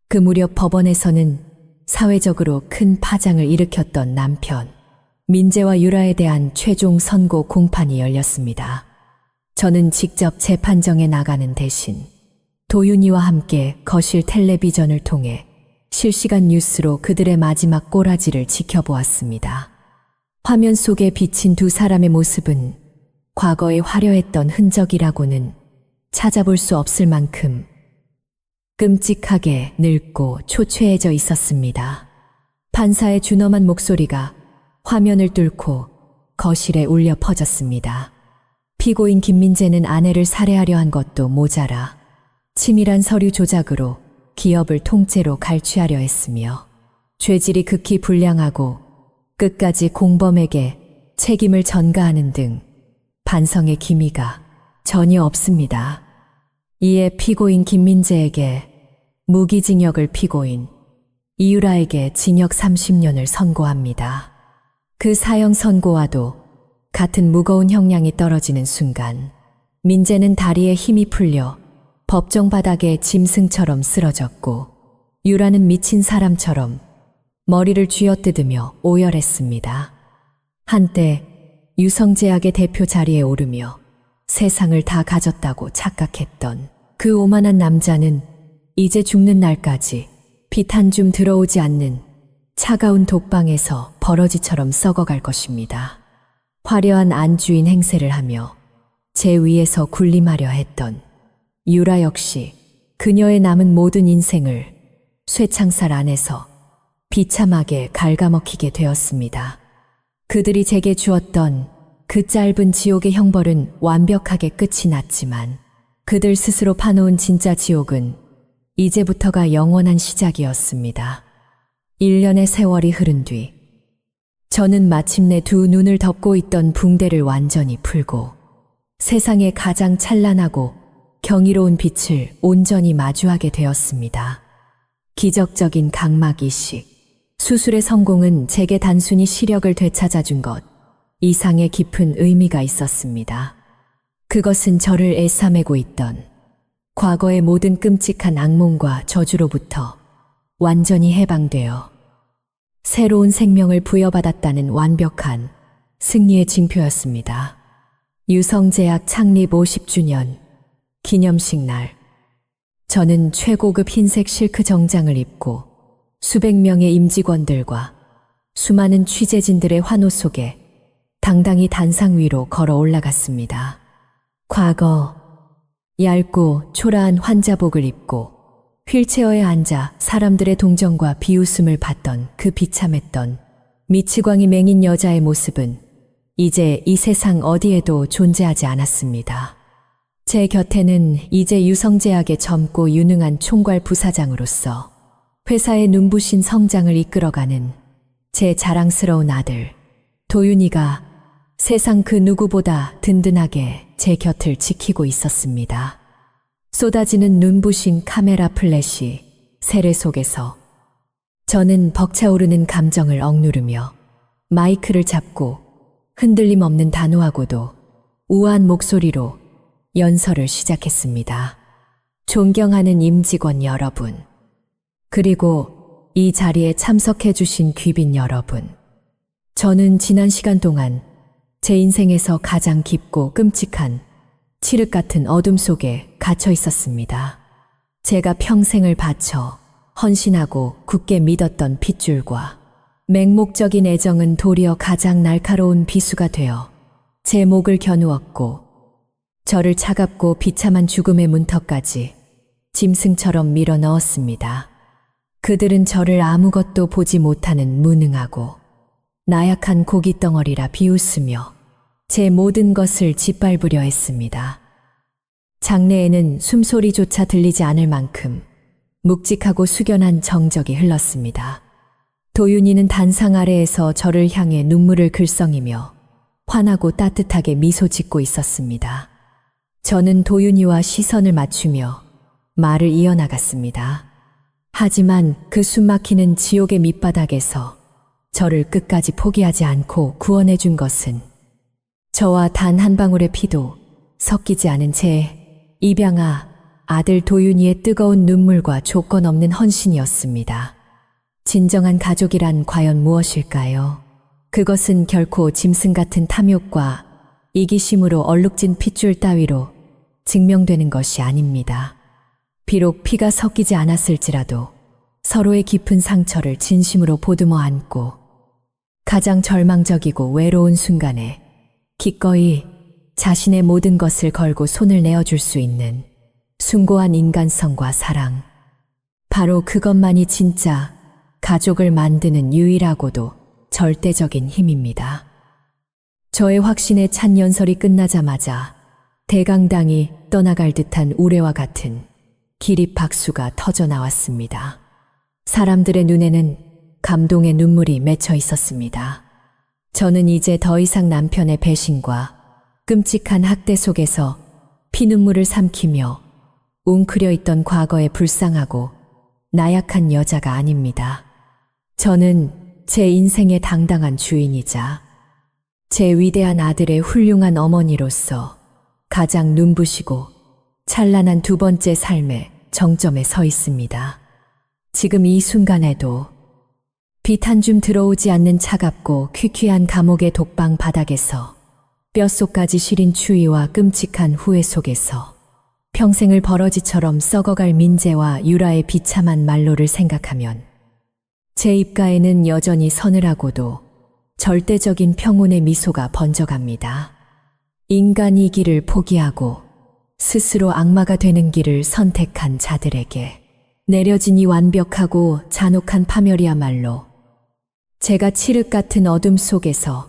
그 무렵 법원에서는 사회적으로 큰 파장을 일으켰던 남편 민재와 유라에 대한 최종 선고 공판이 열렸습니다. 저는 직접 재판정에 나가는 대신 도윤이와 함께 거실 텔레비전을 통해 실시간 뉴스로 그들의 마지막 꼬라지를 지켜보았습니다. 화면 속에 비친 두 사람의 모습은 과거의 화려했던 흔적이라고는 찾아볼 수 없을 만큼 끔찍하게 늙고 초췌해져 있었습니다. 판사의 준엄한 목소리가 화면을 뚫고 거실에 울려 퍼졌습니다. 피고인 김민재는 아내를 살해하려 한 것도 모자라 치밀한 서류 조작으로 기업을 통째로 갈취하려 했으며 죄질이 극히 불량하고 끝까지 공범에게 책임을 전가하는 등 반성의 기미가 전혀 없습니다. 이에 피고인 김민재에게 무기징역을 피고인 이유라에게 징역 30년을 선고합니다. 그 사형 선고와도 같은 무거운 형량이 떨어지는 순간 민재는 다리에 힘이 풀려 법정 바닥에 짐승처럼 쓰러졌고 유라는 미친 사람처럼 머리를 쥐어뜯으며 오열했습니다. 한때 유성제약의 대표 자리에 오르며 세상을 다 가졌다고 착각했던 그 오만한 남자는 이제 죽는 날까지 빛 한 줌 들어오지 않는 차가운 독방에서 버러지처럼 썩어갈 것입니다. 화려한 안주인 행세를 하며 제 위에서 군림하려 했던 유라 역시 그녀의 남은 모든 인생을 쇠창살 안에서 비참하게 갉아먹히게 되었습니다. 그들이 제게 주었던 그 짧은 지옥의 형벌은 완벽하게 끝이 났지만 그들 스스로 파놓은 진짜 지옥은 이제부터가 영원한 시작이었습니다. 1년의 세월이 흐른 뒤 저는 마침내 두 눈을 덮고 있던 붕대를 완전히 풀고 세상에 가장 찬란하고 경이로운 빛을 온전히 마주하게 되었습니다. 기적적인 각막 이식. 수술의 성공은 제게 단순히 시력을 되찾아준 것 이상의 깊은 의미가 있었습니다. 그것은 저를 애싸매고 있던 과거의 모든 끔찍한 악몽과 저주로부터 완전히 해방되어 새로운 생명을 부여받았다는 완벽한 승리의 징표였습니다. 유성제약 창립 50주년 기념식 날, 저는 최고급 흰색 실크 정장을 입고 수백 명의 임직원들과 수많은 취재진들의 환호 속에 당당히 단상 위로 걸어 올라갔습니다. 과거, 얇고 초라한 환자복을 입고 휠체어에 앉아 사람들의 동정과 비웃음을 받던 그 비참했던 미치광이 맹인 여자의 모습은 이제 이 세상 어디에도 존재하지 않았습니다. 제 곁에는 이제 유성제약의 젊고 유능한 총괄 부사장으로서 회사의 눈부신 성장을 이끌어가는 제 자랑스러운 아들 도윤이가 세상 그 누구보다 든든하게 제 곁을 지키고 있었습니다. 쏟아지는 눈부신 카메라 플래시 세례 속에서 저는 벅차오르는 감정을 억누르며 마이크를 잡고 흔들림 없는 단호하고도 우아한 목소리로 연설을 시작했습니다. 존경하는 임직원 여러분, 그리고 이 자리에 참석해 주신 귀빈 여러분, 저는 지난 시간 동안 제 인생에서 가장 깊고 끔찍한 칠흑 같은 어둠 속에 갇혀 있었습니다. 제가 평생을 바쳐 헌신하고 굳게 믿었던 핏줄과 맹목적인 애정은 도리어 가장 날카로운 비수가 되어 제 목을 겨누었고 저를 차갑고 비참한 죽음의 문턱까지 짐승처럼 밀어 넣었습니다. 그들은 저를 아무것도 보지 못하는 무능하고 나약한 고깃덩어리라 비웃으며 제 모든 것을 짓밟으려 했습니다. 장내에는 숨소리조차 들리지 않을 만큼 묵직하고 숙연한 정적이 흘렀습니다. 도윤이는 단상 아래에서 저를 향해 눈물을 글썽이며 환하고 따뜻하게 미소 짓고 있었습니다. 저는 도윤이와 시선을 맞추며 말을 이어나갔습니다. 하지만 그 숨막히는 지옥의 밑바닥에서 저를 끝까지 포기하지 않고 구원해 준 것은 저와 단 한 방울의 피도 섞이지 않은 제 입양아 아들 도윤이의 뜨거운 눈물과 조건 없는 헌신이었습니다. 진정한 가족이란 과연 무엇일까요? 그것은 결코 짐승 같은 탐욕과 이기심으로 얼룩진 핏줄 따위로 증명되는 것이 아닙니다. 비록 피가 섞이지 않았을지라도 서로의 깊은 상처를 진심으로 보듬어 안고 가장 절망적이고 외로운 순간에 기꺼이 자신의 모든 것을 걸고 손을 내어줄 수 있는 숭고한 인간성과 사랑. 바로 그것만이 진짜 가족을 만드는 유일하고도 절대적인 힘입니다. 저의 확신에 찬 연설이 끝나자마자 대강당이 떠나갈 듯한 우레와 같은 기립박수가 터져 나왔습니다. 사람들의 눈에는 감동의 눈물이 맺혀 있었습니다. 저는 이제 더 이상 남편의 배신과 끔찍한 학대 속에서 피눈물을 삼키며 웅크려 있던 과거에 불쌍하고 나약한 여자가 아닙니다. 저는 제 인생의 당당한 주인이자 제 위대한 아들의 훌륭한 어머니로서 가장 눈부시고 찬란한 두 번째 삶의 정점에 서 있습니다. 지금 이 순간에도 빛 한 줌 들어오지 않는 차갑고 퀴퀴한 감옥의 독방 바닥에서 뼛속까지 시린 추위와 끔찍한 후회 속에서 평생을 버러지처럼 썩어갈 민재와 유라의 비참한 말로를 생각하면 제 입가에는 여전히 서늘하고도 절대적인 평온의 미소가 번져갑니다. 인간이 길을 포기하고 스스로 악마가 되는 길을 선택한 자들에게 내려진 이 완벽하고 잔혹한 파멸이야말로 제가 칠흑 같은 어둠 속에서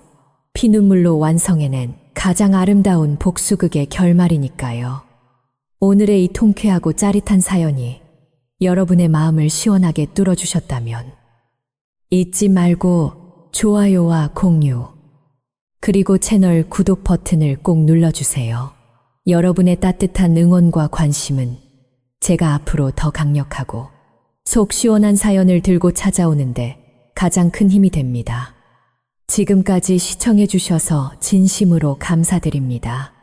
피눈물로 완성해낸 가장 아름다운 복수극의 결말이니까요. 오늘의 이 통쾌하고 짜릿한 사연이 여러분의 마음을 시원하게 뚫어주셨다면 잊지 말고 좋아요와 공유 그리고 채널 구독 버튼을 꼭 눌러주세요. 여러분의 따뜻한 응원과 관심은 제가 앞으로 더 강력하고 속 시원한 사연을 들고 찾아오는데 가장 큰 힘이 됩니다. 지금까지 시청해 주셔서 진심으로 감사드립니다.